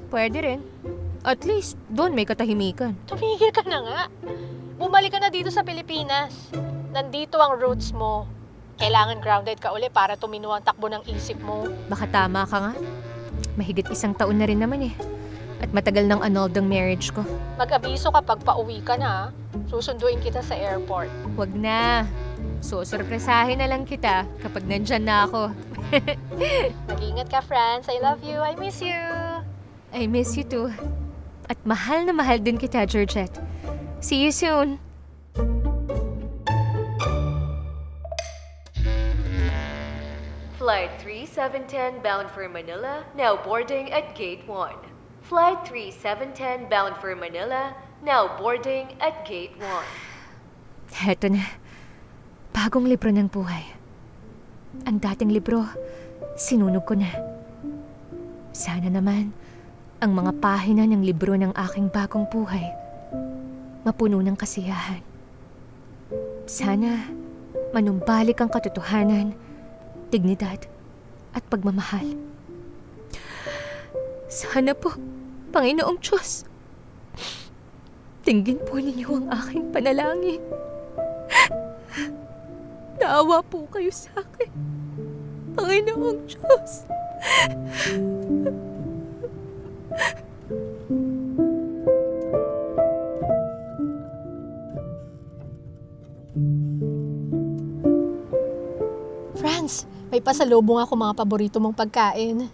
Pwede rin. At least, doon may katahimikan. Tumigil ka na nga. Bumalik ka na dito sa Pilipinas. Nandito ang roots mo. Kailangan grounded ka uli para tumino ang takbo ng isip mo. Baka tama ka nga. Mahigit 1 taon na rin naman eh. At matagal nang annulled ang marriage ko. Mag-abiso kapag pauwi ka na. Susunduin kita sa airport. Wag na. Susurpresahin na lang kita kapag nandyan na ako. Mag-ingat ka, Franz. I love you. I miss you. I miss you too. At mahal na mahal din kita, Georgette. See you soon. Flight 3710 bound for Manila, now boarding at Gate 1. Flight 3710 bound for Manila, now boarding at Gate 1. Heto na. Bagong libro ng buhay. Ang dating libro, sinunog ko na. Sana naman, ang mga pahina ng libro ng aking bagong buhay, mapuno ng kasiyahan. Sana, manumbalik ang katotohanan, dignidad, at pagmamahal. Sana po, Panginoong Diyos, tinggin po ninyo ang aking panalangin. Naawa po kayo sa akin, Panginoong Diyos. Franz, may pasalubong ako mga paborito mong pagkain.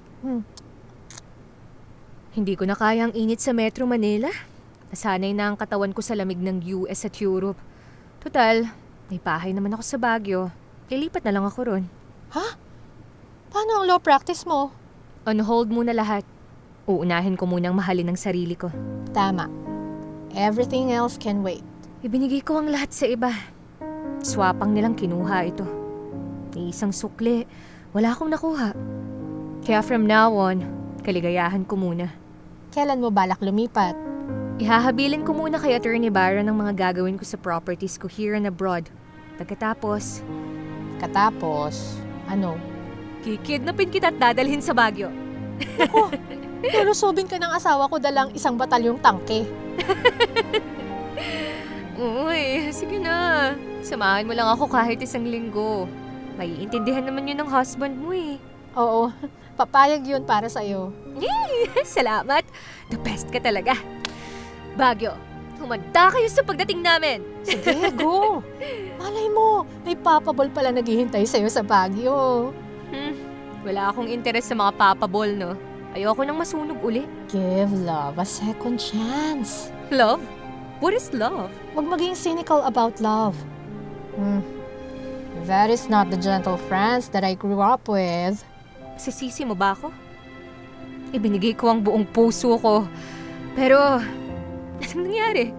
Hindi ko na kaya ang init sa Metro Manila. Nasanay na ang katawan ko sa lamig ng US at Europe. Total, May bahay naman ako sa Baguio. Lilipat na lang ako ron. Paano ang law practice mo? On hold muna lahat. Uunahin ko munang mahalin ang sarili ko. Tama. Everything else can wait. Ibinigay ko ang lahat sa iba. Swapang nilang kinuha ito. Ni isang sukli, wala akong nakuha. Kaya from now on, kaligayahan ko muna. Kailan mo balak lumipat? Ihahabilin ko muna kay Attorney Byron ang mga gagawin ko sa properties ko here and abroad. Pagkatapos, Ano? kikidnapin kita at dadalhin sa Baguio. Lulusubin ka ng asawa ko dalang isang batalyong tangke. Uy, sige na. Samahan mo lang ako kahit isang linggo. Maiintindihan naman yun ng husband mo eh. Oo, papayag yun para sa'yo. Salamat. The best ka talaga. Baguio, humanda kayo sa pagdating namin. Sige, go. Malay mo, may papabol pala naghihintay sa'yo sa Baguio. Wala akong interes sa mga papabol, no? Ayoko nang masunog uli. Give love a second chance. Love? What is love? Huwag maging cynical about love. That is not the gentle France that I grew up with. Sisisi mo ba ako? Ibinigay ko ang buong puso ko. Pero, anong nangyari?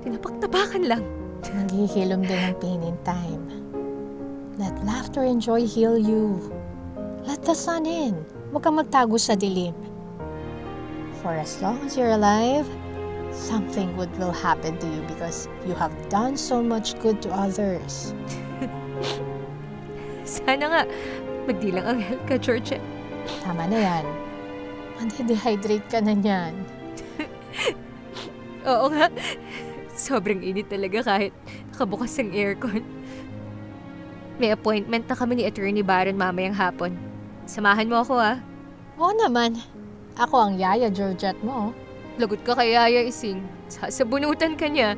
Tinapak-tapakan lang. Naghihilom din ang pain in time. Let laughter and joy heal you. Let the sun in. Huwag kang magtago sa dilim. For as long as you're alive, something good will happen to you because you have done so much good to others. Sana nga, magdilang anghel ka, George. Tama na yan. Mandi-dehydrate ka na niyan. Oo nga. Sobrang init talaga kahit nakabukas ang aircon. May appointment na kami ni Attorney Byron mamayang hapon. Samahan mo ako ah. Oo naman. Ako ang yaya Georgette mo. Lagot ka kay Yaya Ising. Sasabunutan ka niya.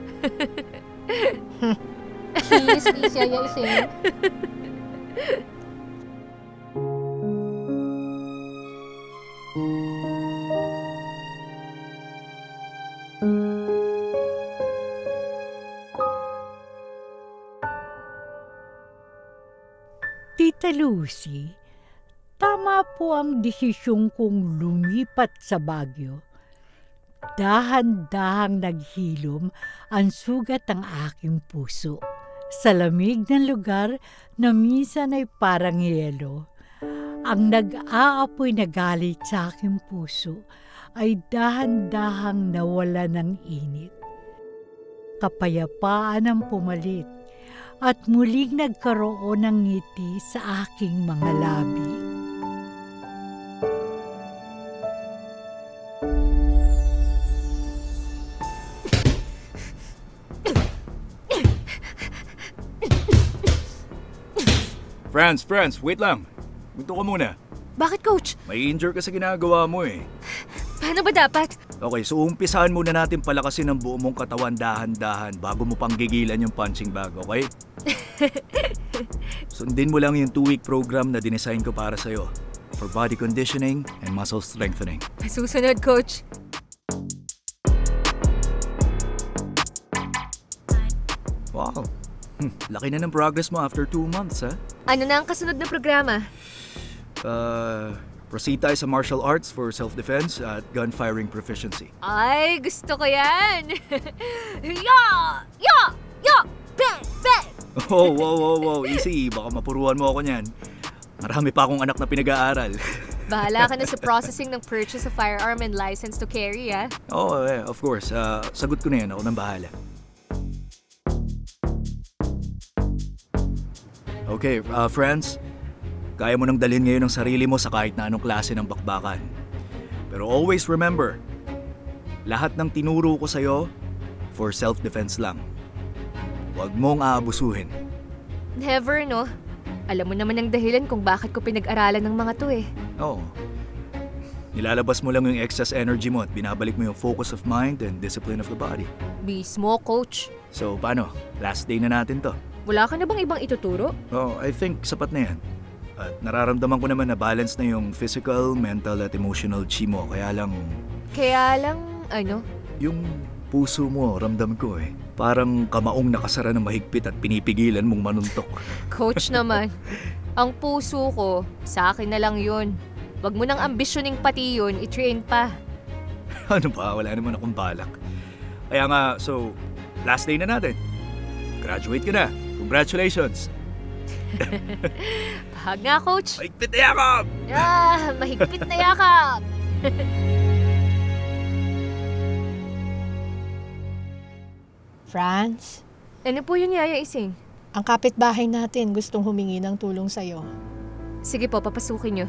Kiss, yaya Ising. Tita Lucy, tama po ang desisyon kong lumipat sa Baguio. Dahan-dahang naghilom ang sugat ng aking puso. Sa lamig ng lugar na minsan ay parang yelo, ang nag-aapoy na galit sa aking puso ay dahan-dahang nawala ng init. Kapayapaan ang pumalit at muling nagkaroon ng ngiti sa aking mga labi. Franz, wait lang. Minto ka muna. Bakit, Coach? May injure ka sa ginagawa mo eh. Paano ba dapat? Okay, so umpisahan muna natin palakasin ang buo mong katawan dahan-dahan bago mo pang gigilan yung punching bag, okay? Sundin mo lang yung 2-week program na dinesign ko para sa'yo for body conditioning and muscle strengthening. Susunod, Coach. Wow, laki na ng progress mo after 2 months, ha? Ano na ang kasunod na programa? Proceed tayo sa martial arts for self-defense at gun firing proficiency. Ay, gusto ko yan! Ya! Ya! Ya! Bang! Bang! Oh, wow, easy. Baka mapuruan mo ako niyan. Marami pa akong anak na pinag-aaral. Bahala ka na sa processing ng purchase of firearm and license to carry, ah. Oh, yeah, of course. Sagot ko na yan. Ako nang bahala. Okay, friends. Kaya mo nang dalhin ngayon ang sarili mo sa kahit na anong klase ng bakbakan. Pero always remember, lahat ng tinuro ko sa'yo, for self-defense lang. Huwag mong aabusuhin. Never, no? Alam mo naman ang dahilan kung bakit ko pinag-aralan ng mga to eh. Oo. Nilalabas mo lang yung excess energy mo at binabalik mo yung focus of mind and discipline of the body. Mismo, Coach. So, paano? Last day na natin to. Wala ka na bang ibang ituturo? Oh, I think sapat na yan. At nararamdaman ko naman na balance na yung physical, mental at emotional chi mo. Kaya lang, Kaya lang, ano? yung Puso mo, ramdam ko eh. Parang kamaong nakasara ng mahigpit at pinipigilan mong manuntok. Coach naman, ang puso ko, sa akin na lang yun. Wag mo nang ambisyoning pati yun, i-train pa. Ano ba? Wala naman akong balak. Kaya nga, so, last day na natin. Graduate ka na. Congratulations. Bahag nga, Coach. Mahigpit na yakap! Mahigpit na yakap. Franz, Ano po yun, Yaya Ising? ang kapitbahay natin gustong humingi ng tulong sa'yo. Sige po, papasukin niyo.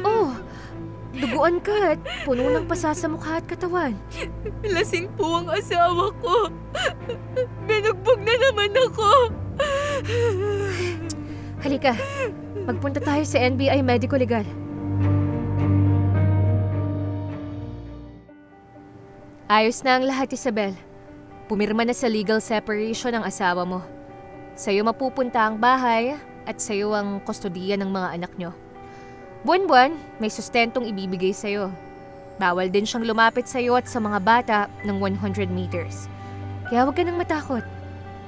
Oh, duguan ka at puno ng pasa sa mukha at katawan. Lasing po ang asawa ko. Binugbog na naman ako. Halika, magpunta tayo sa NBI Medical Legal. Ayos na ang lahat, Isabel. Pumirma na sa legal separation ang asawa mo. Sa'yo mapupunta ang bahay at sa'yo ang kustodiya ng mga anak nyo. Buwan-buwan, may sustentong ibibigay sa'yo. Bawal din siyang lumapit sa'yo at sa mga bata ng 100 meters. Kaya huwag ka nang matakot.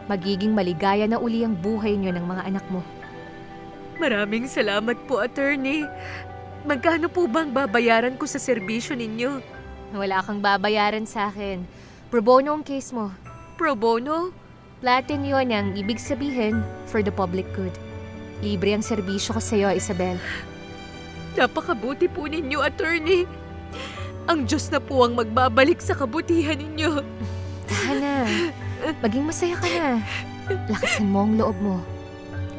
Magiging maligaya na uli ang buhay nyo ng mga anak mo. Maraming salamat po, attorney. Magkano po bang babayaran ko sa serbisyo ninyo? Wala kang babayaran sa akin. Pro bono ang case mo. Pro bono? Latin yon ang ibig sabihin for the public good. Libre ang serbisyo ko sa'yo, Isabel. Napakabuti po ninyo, attorney. Ang Diyos na po ang magbabalik sa kabutihan ninyo. Tahan na. Maging masaya ka na. Lakasan mo ang loob mo.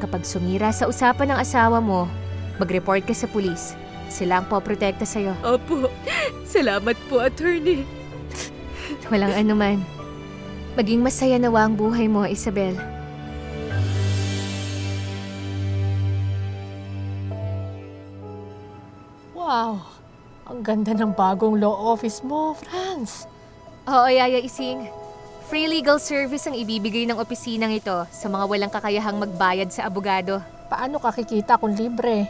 Kapag sumira sa usapan ng asawa mo, mag-report ka sa pulis. Sila ang poprotekta sa'yo. Opo. Salamat po, attorney. Walang anuman. Maging masaya nawa ang buhay mo, Isabel. Wow, ang ganda ng bagong law office mo, Franz. Oo, Yaya Ising. Free legal service ang ibibigay ng opisinang ito sa mga walang kakayahang magbayad sa abogado. Paano kakikita kung libre?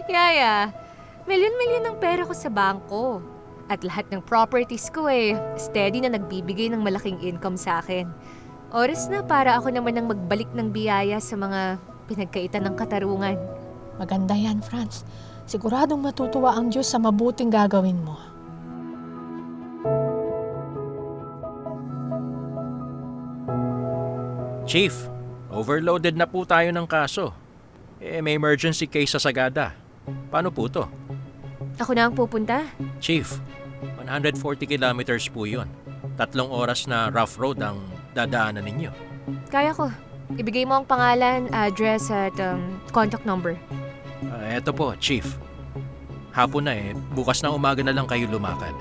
Yaya, milyon-milyon ang pera ko sa bangko. At lahat ng properties ko steady na nagbibigay ng malaking income sa akin. Oras na para ako naman ang magbalik ng biyaya sa mga pinagkaitan ng katarungan. Maganda yan, Franz. Siguradong matutuwa ang Diyos sa mabuting gagawin mo. Chief, overloaded na po tayo ng kaso. May emergency case sa Sagada. Paano po to? Ako na ang pupunta. Chief, 140 kilometers po yun. 3 oras na rough road ang dadaanan ninyo. Kaya ko. Ibigay mo ang pangalan, address at contact number. Eto po, Chief. Hapon na bukas na umaga na lang kayo lumakad.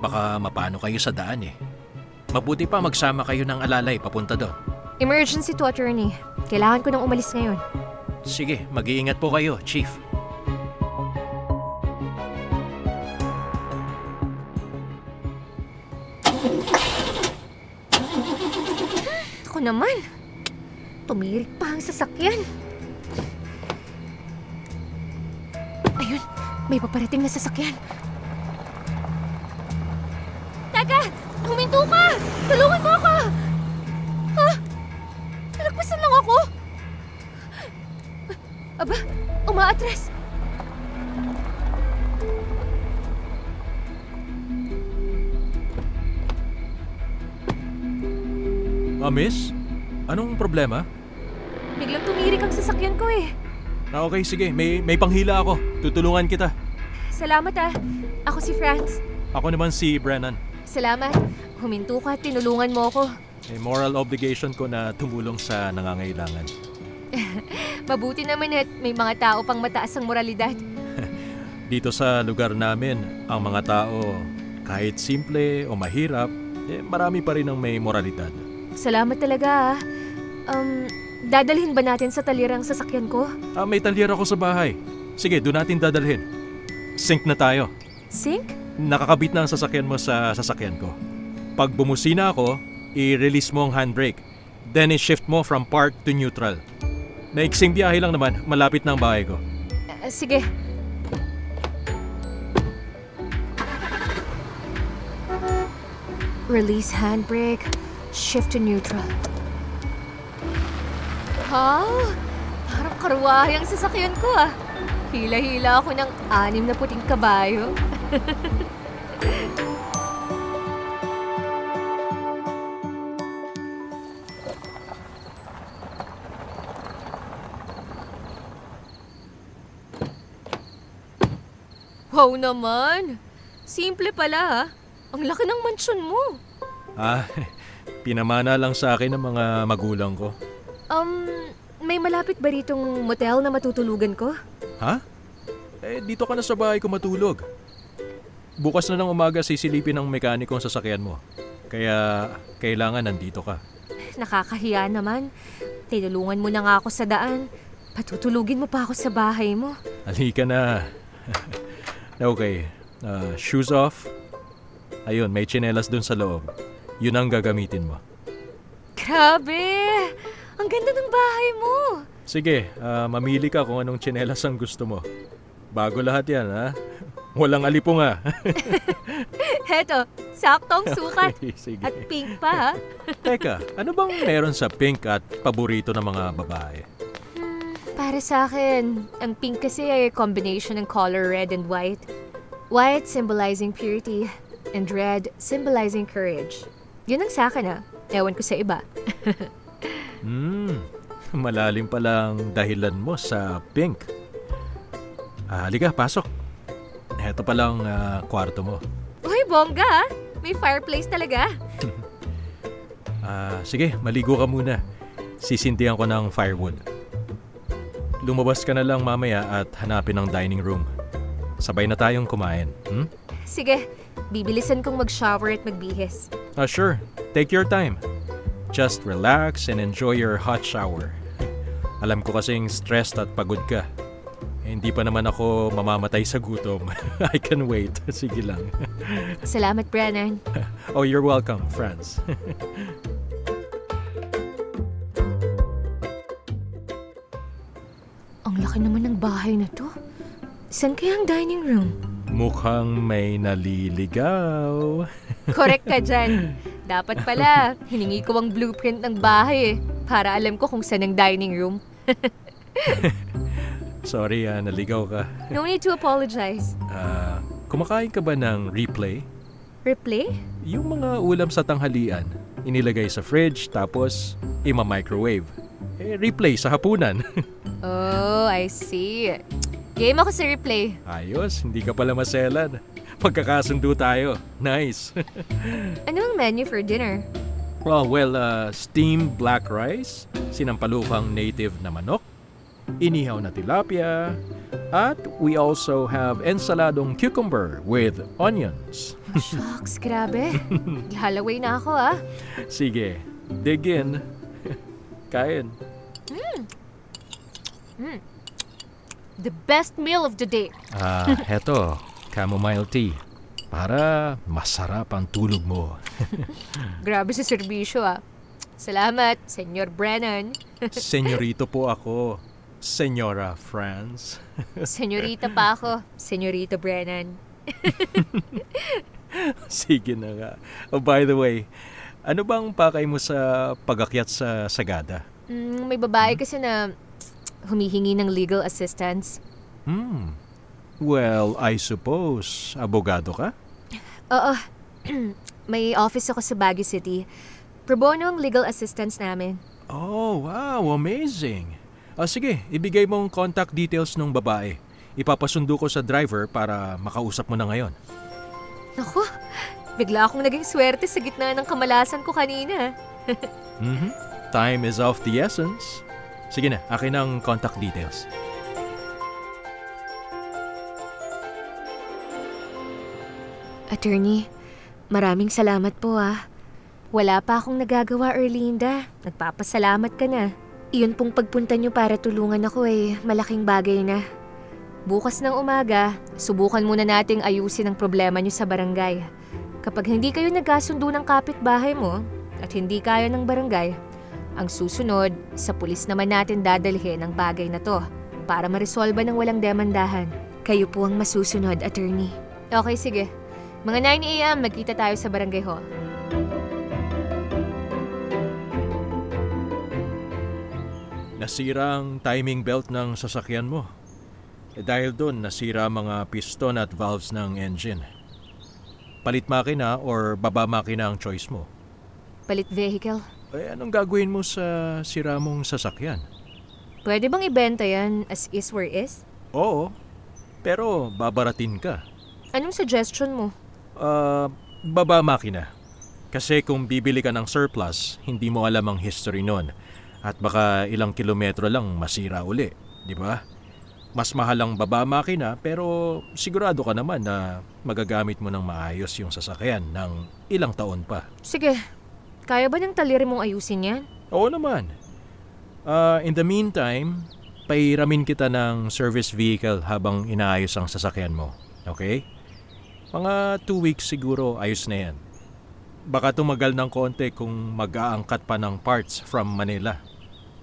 Baka mapano kayo sa daan Mabuti pa magsama kayo ng alalay papunta doon. Emergency to, attorney. Kailangan ko nang umalis ngayon. Sige, mag-iingat po kayo, Chief. Ako naman. Tumirik pa ang sasakyan. Ayun, may paparating na sasakyan. Teka! Huminto ka! Tulungan mo ako! Ha? Nalagpasan lang ako? Aba, umaatras. Miss? Anong problema? Biglang tumirik ang sasakyan ko Okay, sige. May panghila ako. Tutulungan kita. Salamat Ako si Franz. Ako naman si Brennan. Salamat. Huminto ka at tinulungan mo ako. May moral obligation ko na tumulong sa nangangailangan. Mabuti naman at may mga tao pang mataas ang moralidad. Dito sa lugar namin, ang mga tao, kahit simple o mahirap, marami pa rin ang may moralidad. Salamat talaga dadalhin ba natin sa talirang sasakyan ko? May talyer ako sa bahay. Sige, doon natin dadalhin. Sync na tayo. Sync? Nakakabit na ang sasakyan mo sa sasakyan ko. Pag bumusina ako, i-release mo ang handbrake. Then i-shift mo from park to neutral. Naiksing biyahe lang naman, malapit na ang bahay ko. Sige. Release handbrake. Shift to neutral. Ha? Parang karwahe ang sasakyan ko ah. Hila-hila ako ng 6 na puting kabayo. Wow naman! Simple pala ha. Ang laki ng mansyon mo. Pinamana lang sa akin ng mga magulang ko. May malapit ba ritong motel na matutulugan ko? Ha? Dito ka na sa bahay ko matulog. Bukas na ng umaga sisilipin ng mekanikong sasakyan mo. Kaya kailangan nandito ka. Nakakahiya naman. Tinulungan mo na nga ako sa daan. Patutulugin mo pa ako sa bahay mo. Halika na. Okay. Shoes off. Ayun, may tsinelas dun sa loob. Yun ang gagamitin mo. Grabe! Ang ganda ng bahay mo! Sige, mamili ka kung anong tsinelas ang gusto mo. Bago lahat yan, ha? Walang alipong, ha? Heto, saktong sukat. Okay, sige. At pink pa ha. Teka, ano bang meron sa pink at paborito ng mga babae? Para sa akin, ang pink kasi ay combination ng color red and white. White symbolizing purity and red symbolizing courage. Yun ang sa akin ha. Ewan ko sa iba. Malalim palang dahilan mo sa pink. Halika, pasok. Heto palang kwarto mo. Uy, bongga ha. May fireplace talaga. Sige, maligo ka muna. Sisindihan ko ng firewood. Lumabas ka na lang mamaya at hanapin ang dining room. Sabay na tayong kumain. Sige, bibilisan kong mag-shower at magbihis. Sure. Take your time. Just relax and enjoy your hot shower. Alam ko kasing stressed at pagod ka. Hindi pa naman ako mamamatay sa gutom. I can wait. Sige lang. Salamat, Brennan. Oh, you're welcome, friends. Ang laki naman ng bahay na to. Saan kaya ang dining room? Mukhang may naliligaw. Correct ka dyan. Dapat pala, hiningi ko ang blueprint ng bahay para alam ko kung saan ang dining room. Sorry, naligaw ka. No need to apologize. Kumakain ka ba ng replay? Replay? Yung mga ulam sa tanghalian, inilagay sa fridge tapos ima-microwave. Replay sa hapunan. Oh, I see. Game ako sa replay. Ayos, hindi ka pala maselan. Pagkakasundo tayo. Nice. Ano ang menu for dinner? Steamed black rice, sinampalukang native na manok, inihaw na tilapia, at we also have ensaladong cucumber with onions. Shucks, grabe. Halaway na ako ah. Sige, dig in. Kain. The best meal of the day. Heto, chamomile tea. Para masarap ang tulog mo. Grabe sa serbisyo ah. Salamat, Senyor Brennan. Senyorito po ako. Senyora Franz. Senyorita pa ako, Senyorito Brennan. Sige na nga. Oh, by the way, ano bang pakay mo sa pag-akyat sa Sagada? May babae kasi na humihingi ng legal assistance. Well, I suppose, abogado ka? Oo. May office ako sa Baguio City. Pro bono ang legal assistance namin. Oh, wow, amazing. Sige, ibigay mong contact details ng babae. Ipapasundo ko sa driver para makausap mo na ngayon. Naku, bigla akong naging swerte sa gitna ng kamalasan ko kanina. Time is of the essence. Sige na, akin ang contact details. Attorney, maraming salamat po ah. Wala pa akong nagagawa, Erlinda. Nagpapasalamat ka na. Iyon pong pagpunta niyo para tulungan ako malaking bagay na. Bukas ng umaga, subukan muna nating ayusin ang problema niyo sa barangay. Kapag hindi kayo nagkasundo ng kapitbahay mo at hindi kaya ng barangay, ang susunod, sa pulis naman natin dadalhin ang bagay na to. para maresolba ng walang demandahan. Kayo po ang masusunod, attorney. Okay, sige. Mga 9 a.m. magkita tayo sa barangay hall. Nasira ang timing belt ng sasakyan mo. Dahil doon, nasira mga piston at valves ng engine. Palit makina or baba makina ang choice mo. Palit vehicle. Anong gagawin mo sa sira mong sasakyan? Pwede bang ibenta yan as is where is? Oo, pero babaratin ka. Anong suggestion mo? Baba makina. Kasi kung bibili ka ng surplus, hindi mo alam ang history nun. At baka ilang kilometro lang masira uli, di ba? Mas mahal ang baba makina pero sigurado ka naman na magagamit mo ng maayos yung sasakyan ng ilang taon pa. Sige, kaya ba ng taliri mong ayusin yan? Oo naman. In the meantime, pahiramin kita ng service vehicle habang inaayos ang sasakyan mo. Okay? Mga 2 weeks siguro ayos na yan. Baka tumagal ng konti kung mag-aangkat pa ng parts from Manila.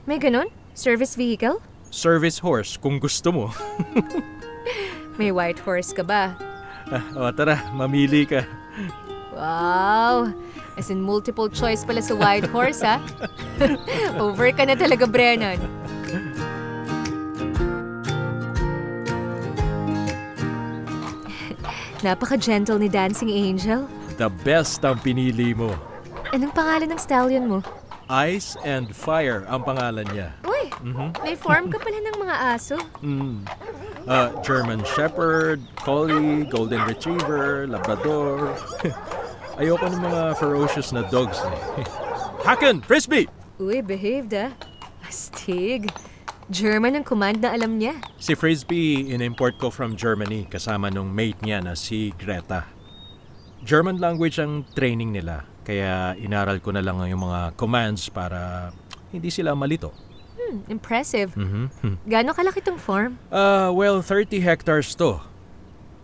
May ganun? Service vehicle? Service horse kung gusto mo. May white horse ka ba? Tara, mamili ka. Wow! As in multiple choice pala sa white horse, ha? Over ka na talaga, Brennan. Napaka-gentle ni Dancing Angel. The best ang pinili mo. Anong pangalan ng stallion mo? Ice and Fire ang pangalan niya. Uy, may form ka pala ng mga aso. German Shepherd, Collie, Golden Retriever, Labrador. Ayoko ng mga ferocious na dogs eh. Haken! Frisbee! Uy, behaved ah. Astig. German ang command na alam niya. Si Frisbee in-import ko from Germany kasama nung mate niya na si Greta. German language ang training nila, kaya inaral ko na lang yung mga commands para hindi sila malito. Impressive. Gaano kalaki tong farm? Well, 30 hectares to.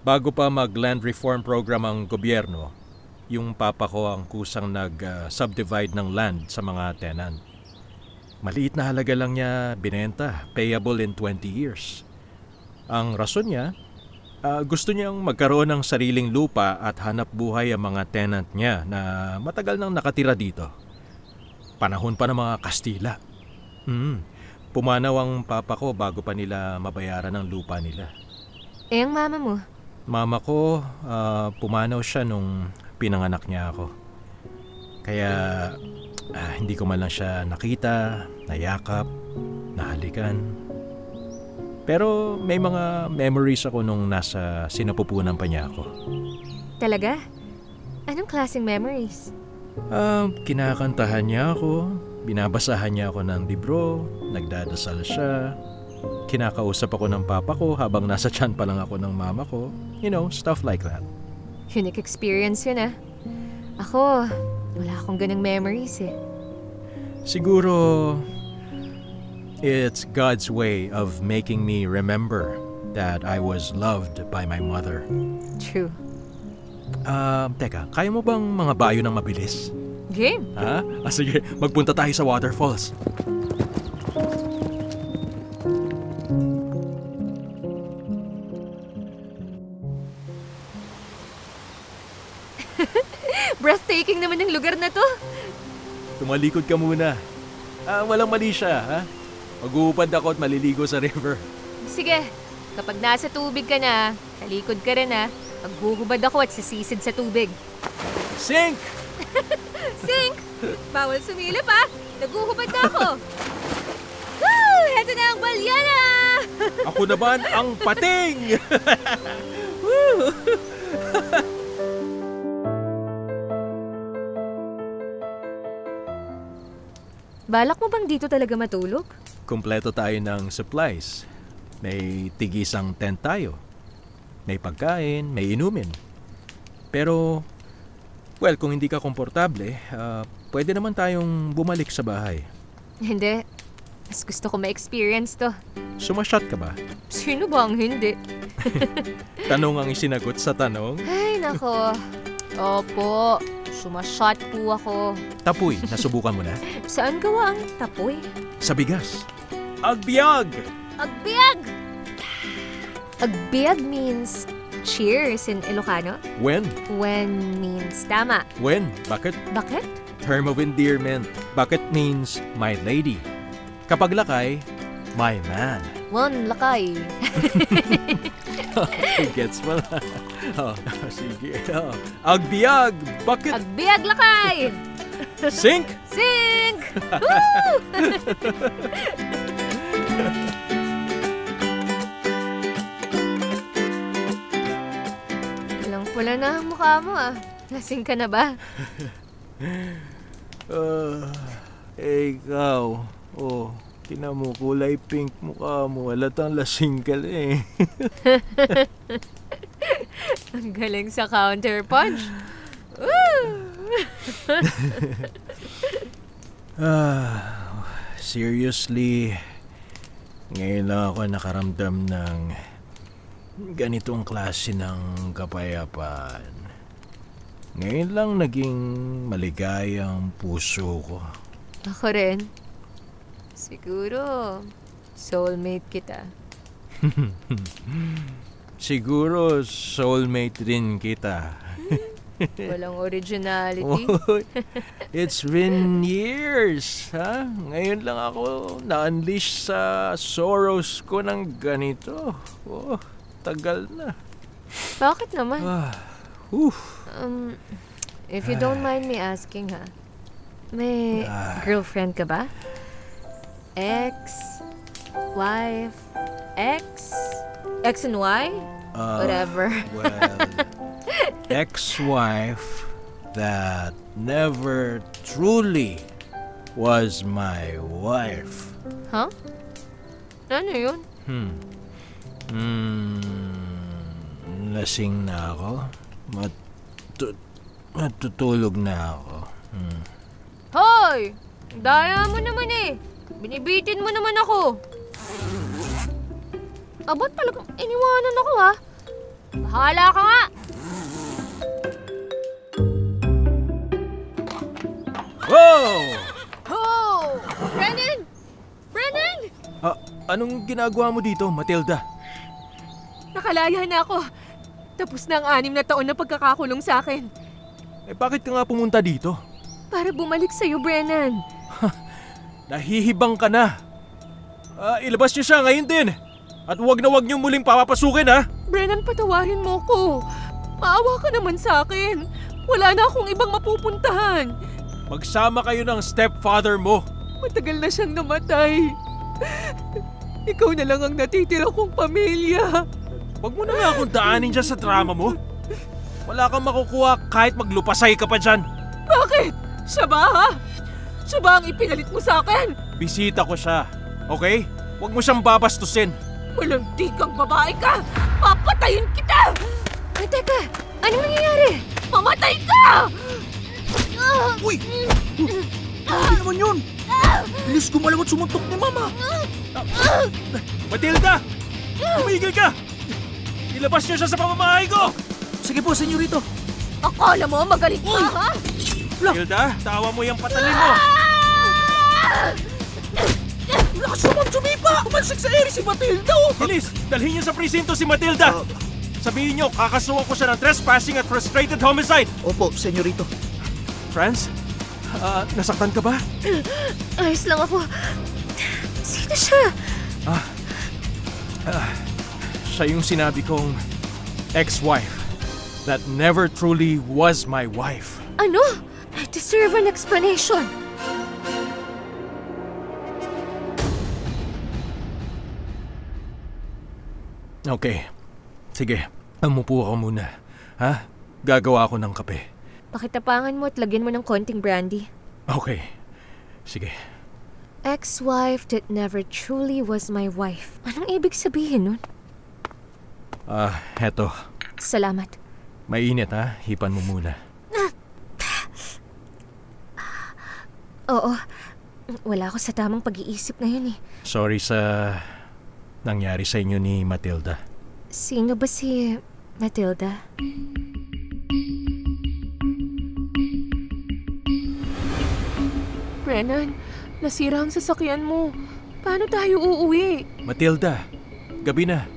Bago pa mag-land reform program ang gobyerno, yung papa ko ang kusang nag-subdivide ng land sa mga tenant. Maliit na halaga lang niya binenta, payable in 20 years. Ang rason niya, gusto niyang magkaroon ng sariling lupa at hanap buhay ang mga tenant niya na matagal nang nakatira dito. Panahon pa ng mga Kastila. Pumanaw ang papa ko bago pa nila mabayaran ang lupa nila. Eh, ang mama mo? Mama ko, pumanaw siya nung pinanganak niya ako. Kaya hindi ko man lang siya nakita, nayakap, nahalikan. Pero may mga memories ako nung nasa sinapupunan pa niya ako. Talaga? Anong klaseng memories? Kinakantahan niya ako, binabasahan niya ako ng libro, nagdadasal siya, kinakausap ako ng papa ko habang nasa tiyan pa lang ako ng mama ko. You know, stuff like that. Unique experience yun ah. Ako, wala akong ganang memories eh. Siguro, it's God's way of making me remember that I was loved by my mother. True. Teka, kaya mo bang mga bayo ng mabilis? Game. Ha? Sige, magpunta tayo sa waterfalls. Breathtaking naman ng lugar na to. Tumalikod ka muna. Walang mali siya, ha? Mag-uupad ako at maliligo sa river. Sige, kapag nasa tubig ka na, talikod ka rin ah. Maghuhubad ako at sisisid sa tubig. Sink! Sink! Bawal sumilip ah! Naguhubad na ako! Woo! Heto na ang balyana! Ako naman ang pating! Balak mo bang dito talaga matulog? Kompleto tayo ng supplies. May tigisang tent tayo. May pagkain, may inumin. Pero, well, kung hindi ka komportable, pwede naman tayong bumalik sa bahay. Hindi. Mas gusto ko ma-experience to. Sumashot ka ba? Sino ba ang hindi? Tanong ang isinagot sa tanong. Ay, nako. Opo, sumashot po ako. Tapoy, nasubukan mo na? Saan gawa ang tapoy? Sa bigas. Agbyag! Agbiag! Agbyag means cheers in Ilocano. When? When means tama. When? Bakit? Bakit? Term of endearment. Bakit means my lady. Kapag lakay, my man. One lakay. Gets mo na. Oh, sige. Oh. Agbiag. Bakit? Agbyag lakay! Sink? Sing! Walang pula na ang mukha mo ah. Lasing ka na ba? Ikaw. Oh, tinan mo, kulay pink mukha mo. Halatang lasing ka na eh. Ang galing sa counter punch. Woo! Seriously, ngayon lang ako nakaramdam ng ganitong klase ng kapayapaan. Ngayon lang naging maligaya ang puso ko. Ako rin. Siguro, soulmate kita. Siguro soulmate rin kita. Walang originality. Oy, it's been years, ha? Ngayon lang ako na-unleash sa sorrows ko ng ganito. Oh, tagal na. Bakit naman? Whew. If you don't mind me asking ha, may girlfriend ka ba? Ex? Wife? Ex? X and Y? Whatever. Well, ex-wife that never truly was my wife. Huh? Ano yun? Lasing na ako. Matutulog na ako. Hoy! Daya mo naman eh. Binibitin mo naman ako. Abot talagang iniwanan ako ha. Bahala ka nga. Wow! Oh! Brennan! Brennan! Anong ginagawa mo dito, Matilda? Nakalaya na ako. Tapos na ang 6 na taon na pagkakakulong sa akin. Bakit ka nga pumunta dito? Para bumalik sa'yo, Brennan. Nahihibang ka na. Ilabas niyo siya ngayon din. At huwag na huwag niyo muling papapasukin, ha? Brennan, patawarin mo ko. Maawa ka naman sa akin. Wala na akong ibang mapupuntahan. Magsama kayo ng stepfather mo. Matagal na siyang namatay. Ikaw na lang ang natitira kong pamilya. Huwag mo na nga akong daanin dyan sa drama mo. Wala kang makukuha kahit maglupasay ka pa dyan. Bakit? Siya ba, ha? Siya ba ang ipinalit mo sa akin? Bisita ko siya, okay? Huwag mo siyang babastusin. Walang tikang babae ka! Papatayin kita! Ay, teka! Anong nangyayari? Mamatay ka! Uy! Hindi naman yun! Bilis gumalaw at sumuntok ni Mama! Matilda! Tumigil ka! Ilabas niyo siya sa pamamahay ko! Sige po, senyorito. Akala mo magaling ka, ha? Matilda, tawa mo yung patalim mo! Lakas naman sumipa! Umansik sa ere si Matilda! Bilis! Dalhin niyo sa presinto si Matilda! Sabihin niyo, kakasuhan ko siya ng trespassing at frustrated homicide! Opo, senyorito. Franz? Nasaktan ka ba? Ayos lang ako. Sino siya? Siya yung sinabi kong ex-wife that never truly was my wife. Ano? I deserve an explanation. Okay. Sige, umupo ka muna. Ha? Gagawa ako ng kape. Pakitapangan mo at lagyan mo ng konting brandy. Okay. Sige. Ex-wife that never truly was my wife. Anong ibig sabihin nun? Heto. Salamat. Mainit ha? Hipan mo muna. Oo. Wala ako sa tamang pag-iisip ngayon eh. Sorry sa nangyari sa inyo ni Matilda. Sino ba si Matilda? Brennan, nasira ang sasakyan mo. Paano tayo uuwi? Matilda, gabi na.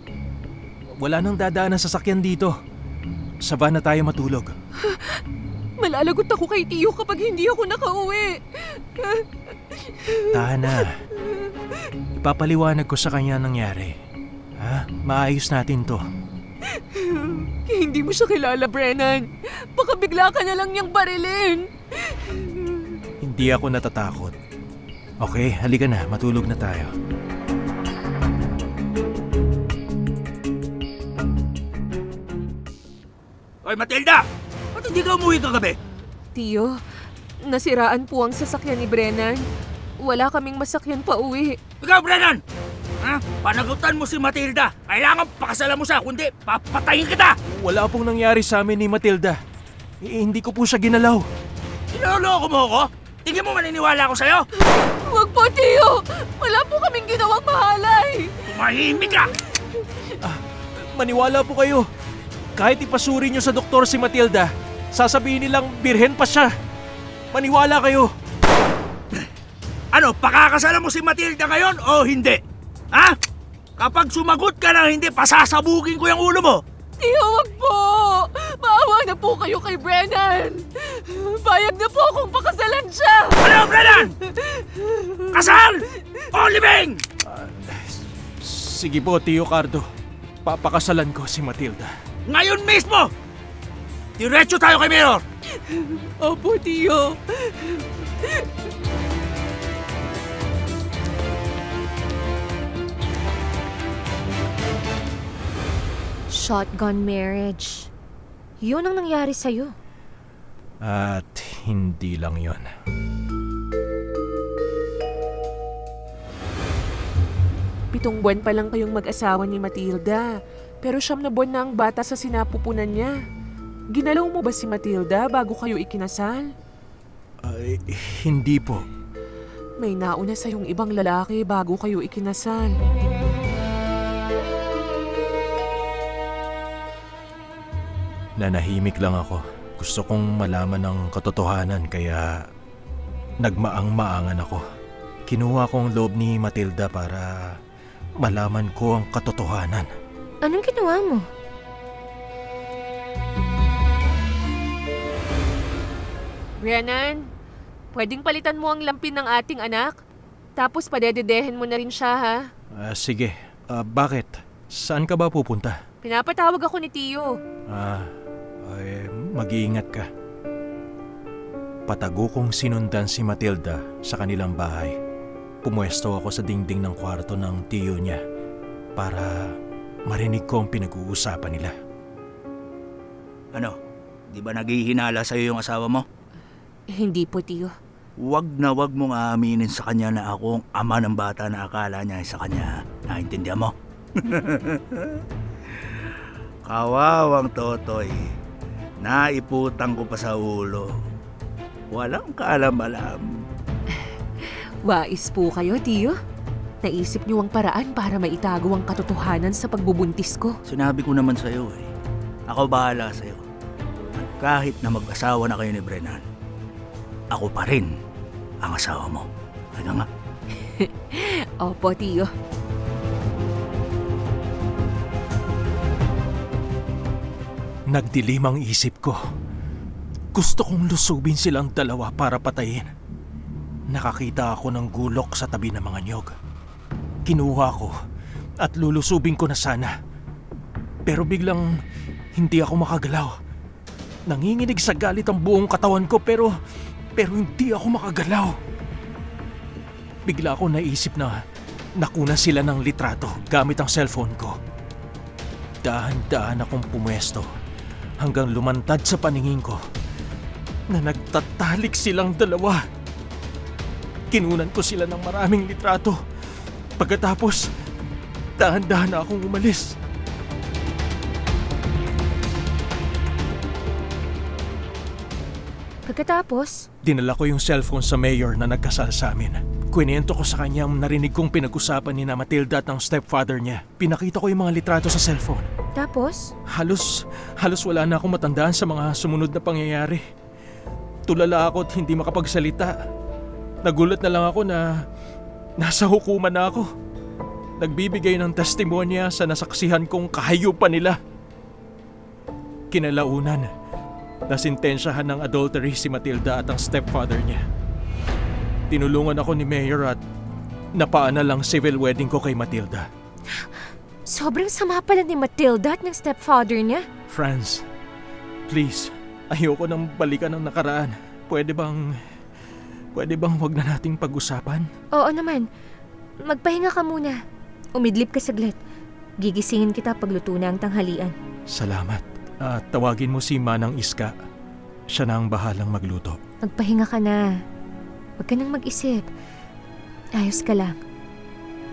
Wala nang dadaan ng sasakyan dito. Sa van na tayo matulog. Malalagot ako kay Tiyo kapag hindi ako nakauwi. Tahan na. Ipapaliwanag ko sa kanya ang nangyari. Ha? Maayos natin to. Hindi mo siya kilala, Brennan. Baka bigla ka na lang niyang barilin. Hindi ako natatakot. Okay, halika na. Matulog na tayo. Oy, Matilda! Ba't hindi ka umuwi kagabi? Tiyo, nasiraan po ang sasakyan ni Brennan. Wala kaming masakyan pa uwi. Ikaw, Brennan! Ha? Panagutan mo si Matilda. Kailangan pakasalan mo siya, kundi papatayin kita! Wala pong nangyari sa amin ni Matilda. Hindi ko po siya ginalaw. Niloloko mo ako? Tingin mo maniniwala ako sa'yo? Huwag po, Tiyo! Wala po kaming ginawang mahalay! Tumahimik ka! Maniwala po kayo. Kahit ipasuri niyo sa doktor si Matilda, sasabihin nilang birhen pa siya. Maniwala kayo. Ano, pakakasalan mo si Matilda ngayon o hindi? Ha? Kapag sumagot ka na hindi, pasasabugin ko yung ulo mo! Tiyo, wag po! Maawa na po kayo kay Brennan! Bayag na po akong pakasalan siya! Ano, Brennan? Kasal! O libing! Sige po, Tio Cardo. Papakasalan ko si Matilda. Ngayon mismo! Diretso tayo kay Mayor! Opo, Tiyo! Shotgun marriage. Yun ang nangyari sa'yo. At hindi lang yon. Pitong buwan pa lang kayong mag-asawa ni Matilda. Pero 9 na buwan na ang bata sa sinapupunan niya. Ginalaw mo ba si Matilda bago kayo ikinasal? Ay, hindi po. May nauna sa yung ibang lalaki bago kayo ikinasal. Nanahimik lang ako. Gusto kong malaman ang katotohanan kaya nagmaang-maangan ako. Kinuha ko ang loob ni Matilda para malaman ko ang katotohanan. Anong ginawa mo? Brennan, pwedeng palitan mo ang lampin ng ating anak? Tapos padededehin mo na rin siya, ha? Sige. Bakit? Saan ka ba pupunta? Pinapatawag ako ni Tiyo. Mag-iingat ka. Patago kong sinundan si Matilda sa kanilang bahay. Pumuesto ako sa dingding ng kwarto ng tiyo niya para marinig ko ang pinag-uusapan nila. Ano, di ba naghihinala sa'yo yung asawa mo? Hindi po, Tiyo. Wag mong aaminin sa kanya na ako ang ama ng bata na akala niya ay sa kanya. Naintindihan mo? Kawawang Totoy. Naiputang ko pa sa ulo. Walang kaalam-alam. Wais po kayo, Tiyo. Naisip niyo ang paraan para maitago ang katotohanan sa pagbubuntis ko. Sinabi ko naman sa'yo eh. Ako bahala sa'yo. At kahit na mag-asawa na kayo ni Brennan, ako pa rin ang asawa mo. Ano nga? Opo, Tiyo. Nagdilim ang isip ko. Gusto kong lusubin silang dalawa para patayin. Nakakita ako ng gulok sa tabi ng mga niyog. Kinuha ko at lulusubin ko na sana. Pero biglang hindi ako makagalaw. Nanginginig sa galit ang buong katawan ko pero hindi ako makagalaw. Bigla ako naisip na nakuna sila ng litrato gamit ang cellphone ko. Dahan-dahan akong pumwesto hanggang lumantad sa paningin ko na nagtatalik silang dalawa. Kinunan ko sila ng maraming litrato. Pagkatapos, dahan-dahan na akong umalis. Pagkatapos, Dinala ko yung cellphone sa mayor na nagkasal sa amin. Kwento ko sa kanya ang narinig kong pinag-usapan ni na Matilda at ang stepfather niya. Pinakita ko yung mga litrato sa cellphone. tapos, Halos wala na akong matandaan sa mga sumunod na pangyayari. Tulala ako at hindi makapagsalita. Nagulat na lang ako na nasa hukuman na ako. nagbibigay ng testimonya sa nasaksihan kong kahayupan nila. Kinalaunan, nasintensyahan ng adultery si Matilda at ang stepfather niya. Tinulungan ako ni Mayor at napaanal ang civil wedding ko kay Matilda. Sobrang sama pala ni Matilda at ng stepfather niya. Franz, please, ayoko nang balikan ang nakaraan. Pwede bang wag na nating pag-usapan? Oo naman. Magpahinga ka muna. Umidlip ka saglit. Gigisingin kita pagluto na ang tanghalian. Salamat. At tawagin mo si Manang Iska. Siya na ang bahalang magluto. Magpahinga ka na. Huwag ka nang mag-isip. Ayos ka lang.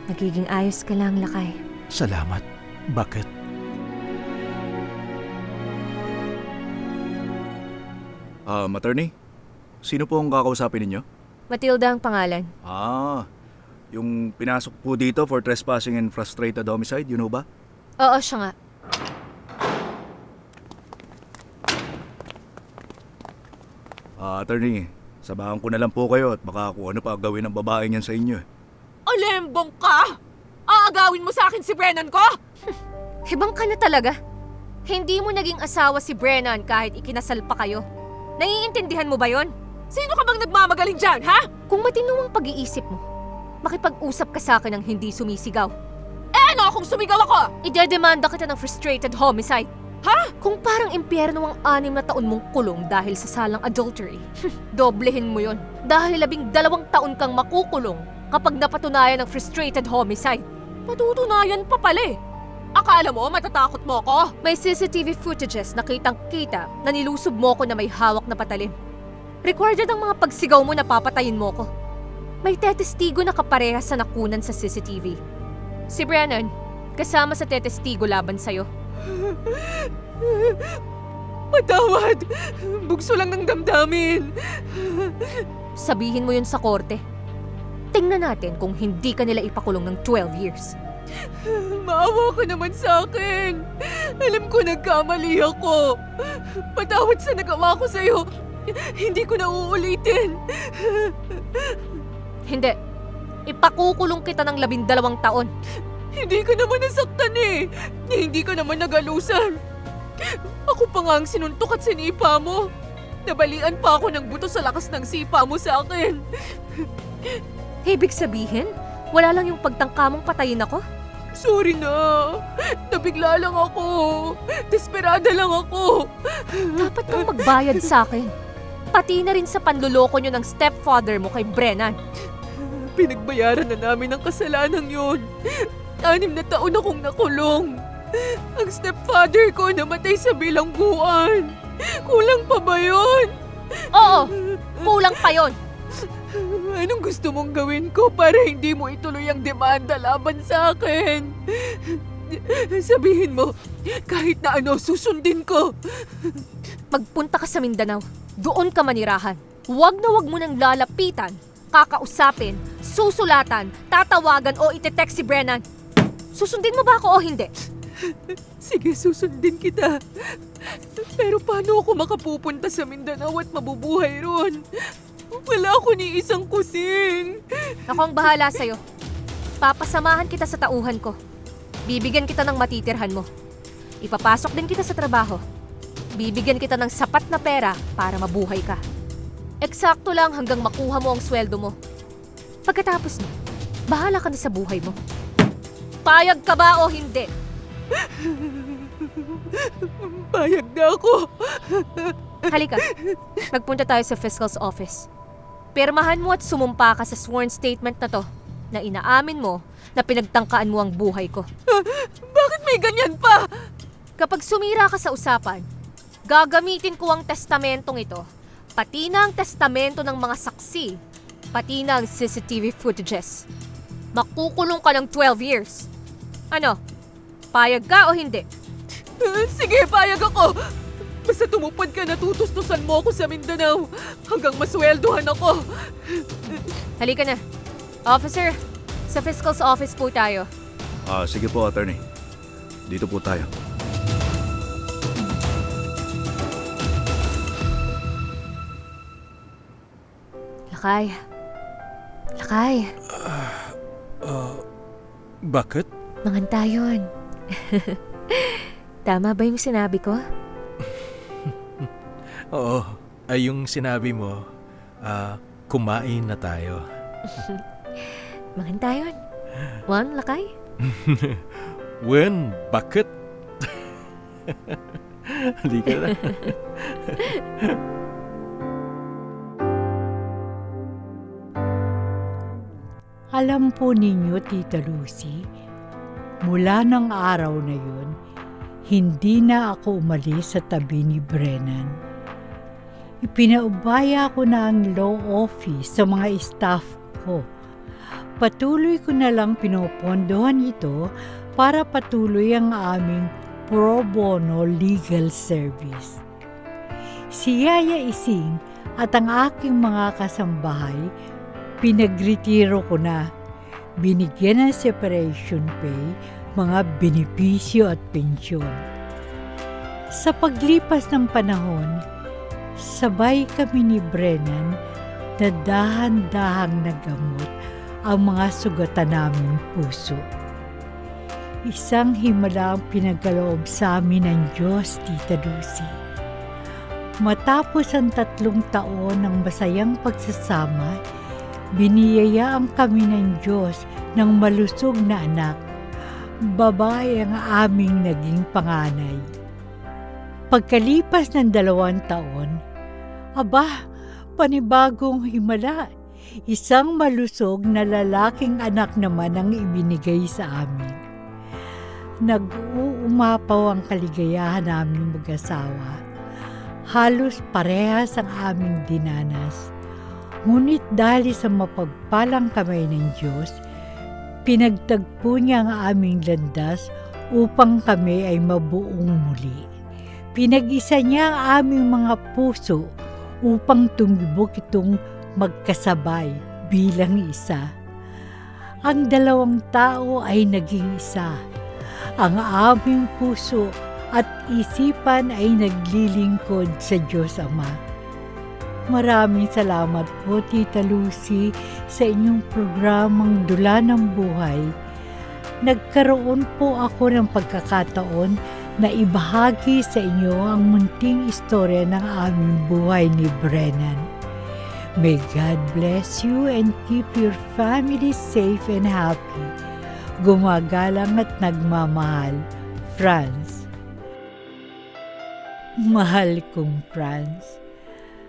Magiging ayos ka lang, Lakay. Salamat. Bakit? Attorney? Sino po ang kakausapin ninyo? Matilda ang pangalan. Yung pinasok po dito for trespassing and frustrated homicide, you know ba? Oo, siya nga. Attorney, sabahan ko na lang po kayo at baka kung ano pa gawin ng babaeng yan sa inyo. Alembong ka! Aagawin mo sa akin si Brennan ko? Hibang ka na talaga. Hindi mo naging asawa si Brennan kahit ikinasal pa kayo. Naiintindihan mo ba yon? Sino ka bang nagmamagaling dyan, ha? Kung matino ang pag-iisip mo, makipag-usap ka sa akin ng hindi sumisigaw. Ano kung sumigaw ako? Idedemanda kita ng frustrated homicide. Ha? Kung parang impyerno ang 6 na taon mong kulong dahil sa salang adultery, doblehin mo yon. Dahil 12 taon kang makukulong kapag napatunayan ng frustrated homicide. Patutunayan pa pala eh. Akala mo matatakot mo ko? May CCTV footages na kitang-kita na nilusob mo ko na may hawak na patalim. Recorded ang mga pagsigaw mo na papatayin mo ko. May tetestigo na kaparehas sa nakunan sa CCTV. Si Brennan, kasama sa tetestigo laban sa'yo. Matawad! Bugso lang ng damdamin. Sabihin mo yun sa korte. Tingnan natin kung hindi ka nila ipakulong ng 12 years. Maawa ka naman sa akin. Alam ko nagkamali ako. Patawad sa nagawa ko sa'yo. Hindi ko na uulitin. Hindi. Ipakukulong kita ng 12 taon. Hindi ka naman nasaktan eh. Hindi ka naman nagalusan. Ako pa nga ang sinuntok at sinipa mo. Nabalian pa ako ng buto sa lakas ng sipa mo sa akin. Ibig sabihin, wala lang yung pagtangka mong patayin ako? Sorry na. Nabigla lang ako. Desperada lang ako. Dapat kang magbayad sa akin. Pati na rin sa panluloko nyo ng stepfather mo kay Brennan. Pinagbayaran na namin ang kasalanang yon. 6 na taon akong nakulong. Ang stepfather ko namatay sa bilangguan. Kulang pa ba yun? Oo, kulang pa yon. Anong gusto mong gawin ko para hindi mo ituloy ang demanda laban sa akin? Sabihin mo, kahit na ano, susundin ko. Magpunta ka sa Mindanao. Doon ka manirahan. Huwag na huwag mo nang lalapitan, kakausapin, susulatan, tatawagan o ite-text si Brennan. Susundin mo ba ako o hindi? Sige, susundin kita. Pero paano ako makapupunta sa Mindanao at mabubuhay ron? Wala ako ni isang kusing. Ako ang bahala sa'yo. Papasamahan kita sa tauhan ko. Bibigyan kita ng matitirhan mo. Ipapasok din kita sa trabaho. Bibigyan kita ng sapat na pera para mabuhay ka. Eksakto lang hanggang makuha mo ang sweldo mo. Pagkatapos na, bahala ka na sa buhay mo. Payag ka ba o hindi? Payag na ako. Halika, magpunta tayo sa fiscal's office. Pirmahan mo at sumumpa ka sa sworn statement na to na inaamin mo na pinagtangkaan mo ang buhay ko. Bakit may ganyan pa? Kapag sumira ka sa usapan, gagamitin ko ang testamentong ito, pati na ang testamento ng mga saksi, pati na ang CCTV footages. Makukulong ka ng 12 years. Ano? Payag ka o hindi? Sige, payag ako. Basta tumupad ka na tutustusan mo ako sa Mindanao hanggang masweldohan ako. Halika na. Officer, sa fiscal's office po tayo. Sige po, attorney. Dito po tayo. Lakay. Lakay. Bakit? Mangantayon. Tama ba yung sinabi ko? Oo, ay yung sinabi mo, kumain na tayo. Mangantayon. Wan, lakay? When? Bakit? Halika na. Alam po ninyo, Tita Lucy, mula ng araw na yun, hindi na ako umalis sa tabi ni Brennan. Ipinaubaya ko na ang law office sa mga staff ko. Patuloy ko na lang pinopondohan ito para patuloy ang aming pro bono legal service. Si Yaya Ising at ang aking mga kasambahay, pinagretiro ko na. Binigyan ng separation pay, mga benepisyo at pensyon. Sa paglipas ng panahon, sabay kami ni Brennan na dahan-dahang nagamot ang mga sugatan naming puso. Isang himala ang pinagkaloob sa amin ng Diyos, Tita Lucy. Matapos ang 3 taon ng masayang pagsasama, biniyayaan kami ng Diyos ng malusog na anak. Babae ang aming naging panganay. Pagkalipas ng 2 taon, panibagong himala. Isang malusog na lalaking anak naman ang ibinigay sa amin. Nag-uumapaw ang kaligayahan naming mag-asawa. Halos parehas ang aming dinanas. Ngunit dahil sa mapagpalang kamay ng Diyos, pinagtagpo niya ang aming landas upang kami ay mabuong muli. Pinag-isa niya ang aming mga puso upang tumibok itong magkasabay bilang isa. Ang 2 tao ay naging isa. Ang aming puso at isipan ay naglilingkod sa Diyos Ama. Maraming salamat po, Tita Lucy, sa inyong programang Dula ng Buhay. Nagkaroon po ako ng pagkakataon na ibahagi sa inyo ang munting istorya ng aming buhay ni Brennan. May God bless you and keep your family safe and happy. Gumagalang at nagmamahal, Franz. Mahal kong Franz,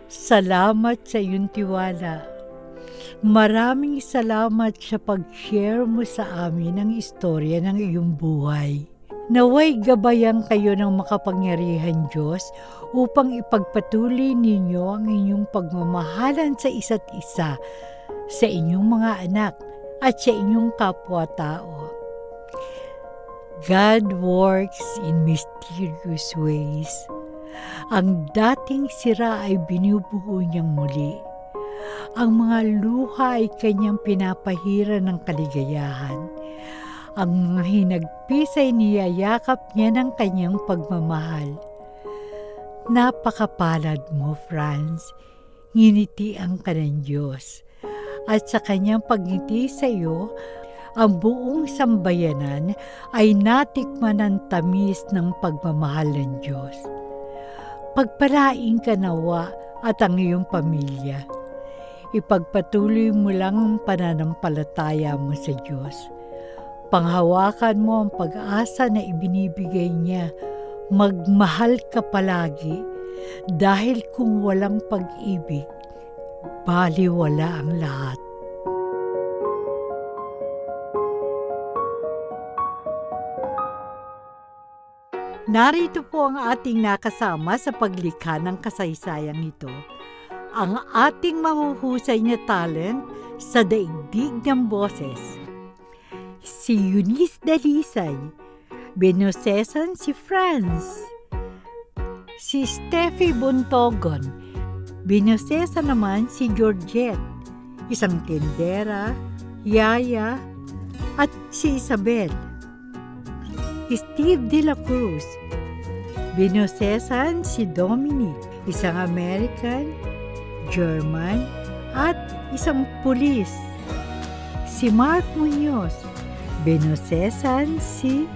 salamat sa iyong tiwala. Maraming salamat sa pag-share mo sa amin ang istorya ng iyong buhay. Naway gabayan kayo ng makapangyarihan Diyos upang ipagpatuloy ninyo ang inyong pagmamahalan sa isa't isa, sa inyong mga anak at sa inyong kapwa-tao. God works in mysterious ways. Ang dating sira ay binubuo niyang muli. Ang mga luha ay kanyang pinapahira ng kaligayahan. Ang mga hinagpis ay niyayakap niya ng kanyang pagmamahal. Napakapalad mo, Franz. Nginitian ka ng Diyos. At sa kanyang pagngiti sa iyo, ang buong sambayanan ay natikman ang tamis ng pagmamahal ng Diyos. Pagpalain ka nawa at ang iyong pamilya. Ipagpatuloy mo lang ang pananampalataya mo sa Diyos. Panghawakan mo ang pag-asa na ibinibigay niya. Magmahal ka palagi dahil kung walang pag-ibig, baliwala ang lahat. Narito po ang ating nakasama sa paglikha ng kasaysayang ito. Ang ating mahuhusay na talent sa daigdig ng boses. Si Eunice Dalisay, Binosesan si Franz, si Steffi Buntogon, Binosesa naman si Georgette, isang tindera, Yaya, at si Isabel. Steve De La Cruz, Binosesan si Dominic, isang American, German, at isang pulis. Si Mark Muñoz, Binosesan si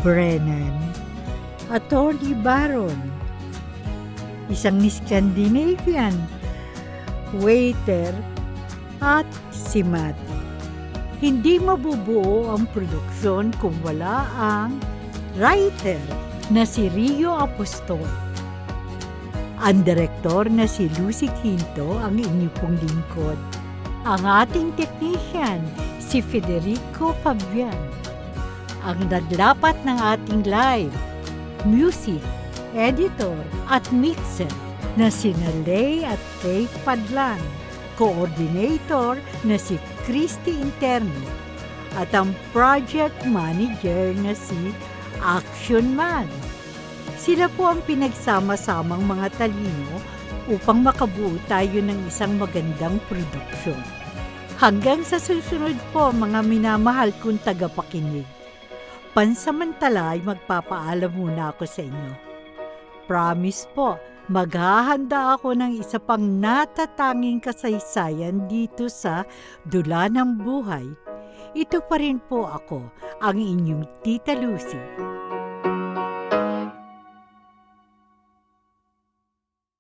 Brennan. Attorney Baron. Isang Scandinavian waiter at si Matty. Hindi mabubuo ang produksyon kung wala ang writer na si Rio Apostol. Ang direktor na si Lucy Quinto ang inyo pong lingkod. Ang ating technician si Federico Fabian. Ang naglapat ng ating live, music, editor at mixer na sina Lay at Kay Padlan. Coordinator na si Christy Interno at ang project manager na si Action Man. Sila po ang pinagsama-samang mga talino upang makabuo tayo ng isang magandang produksyon. Hanggang sa susunod po mga minamahal kong tagapakinig. Pansamantala ay magpapaalam muna ako sa inyo. Promise po, maghahanda ako ng isa pang natatanging kasaysayan dito sa Dula ng Buhay. Ito pa rin po ako, ang inyong Tita Lucy.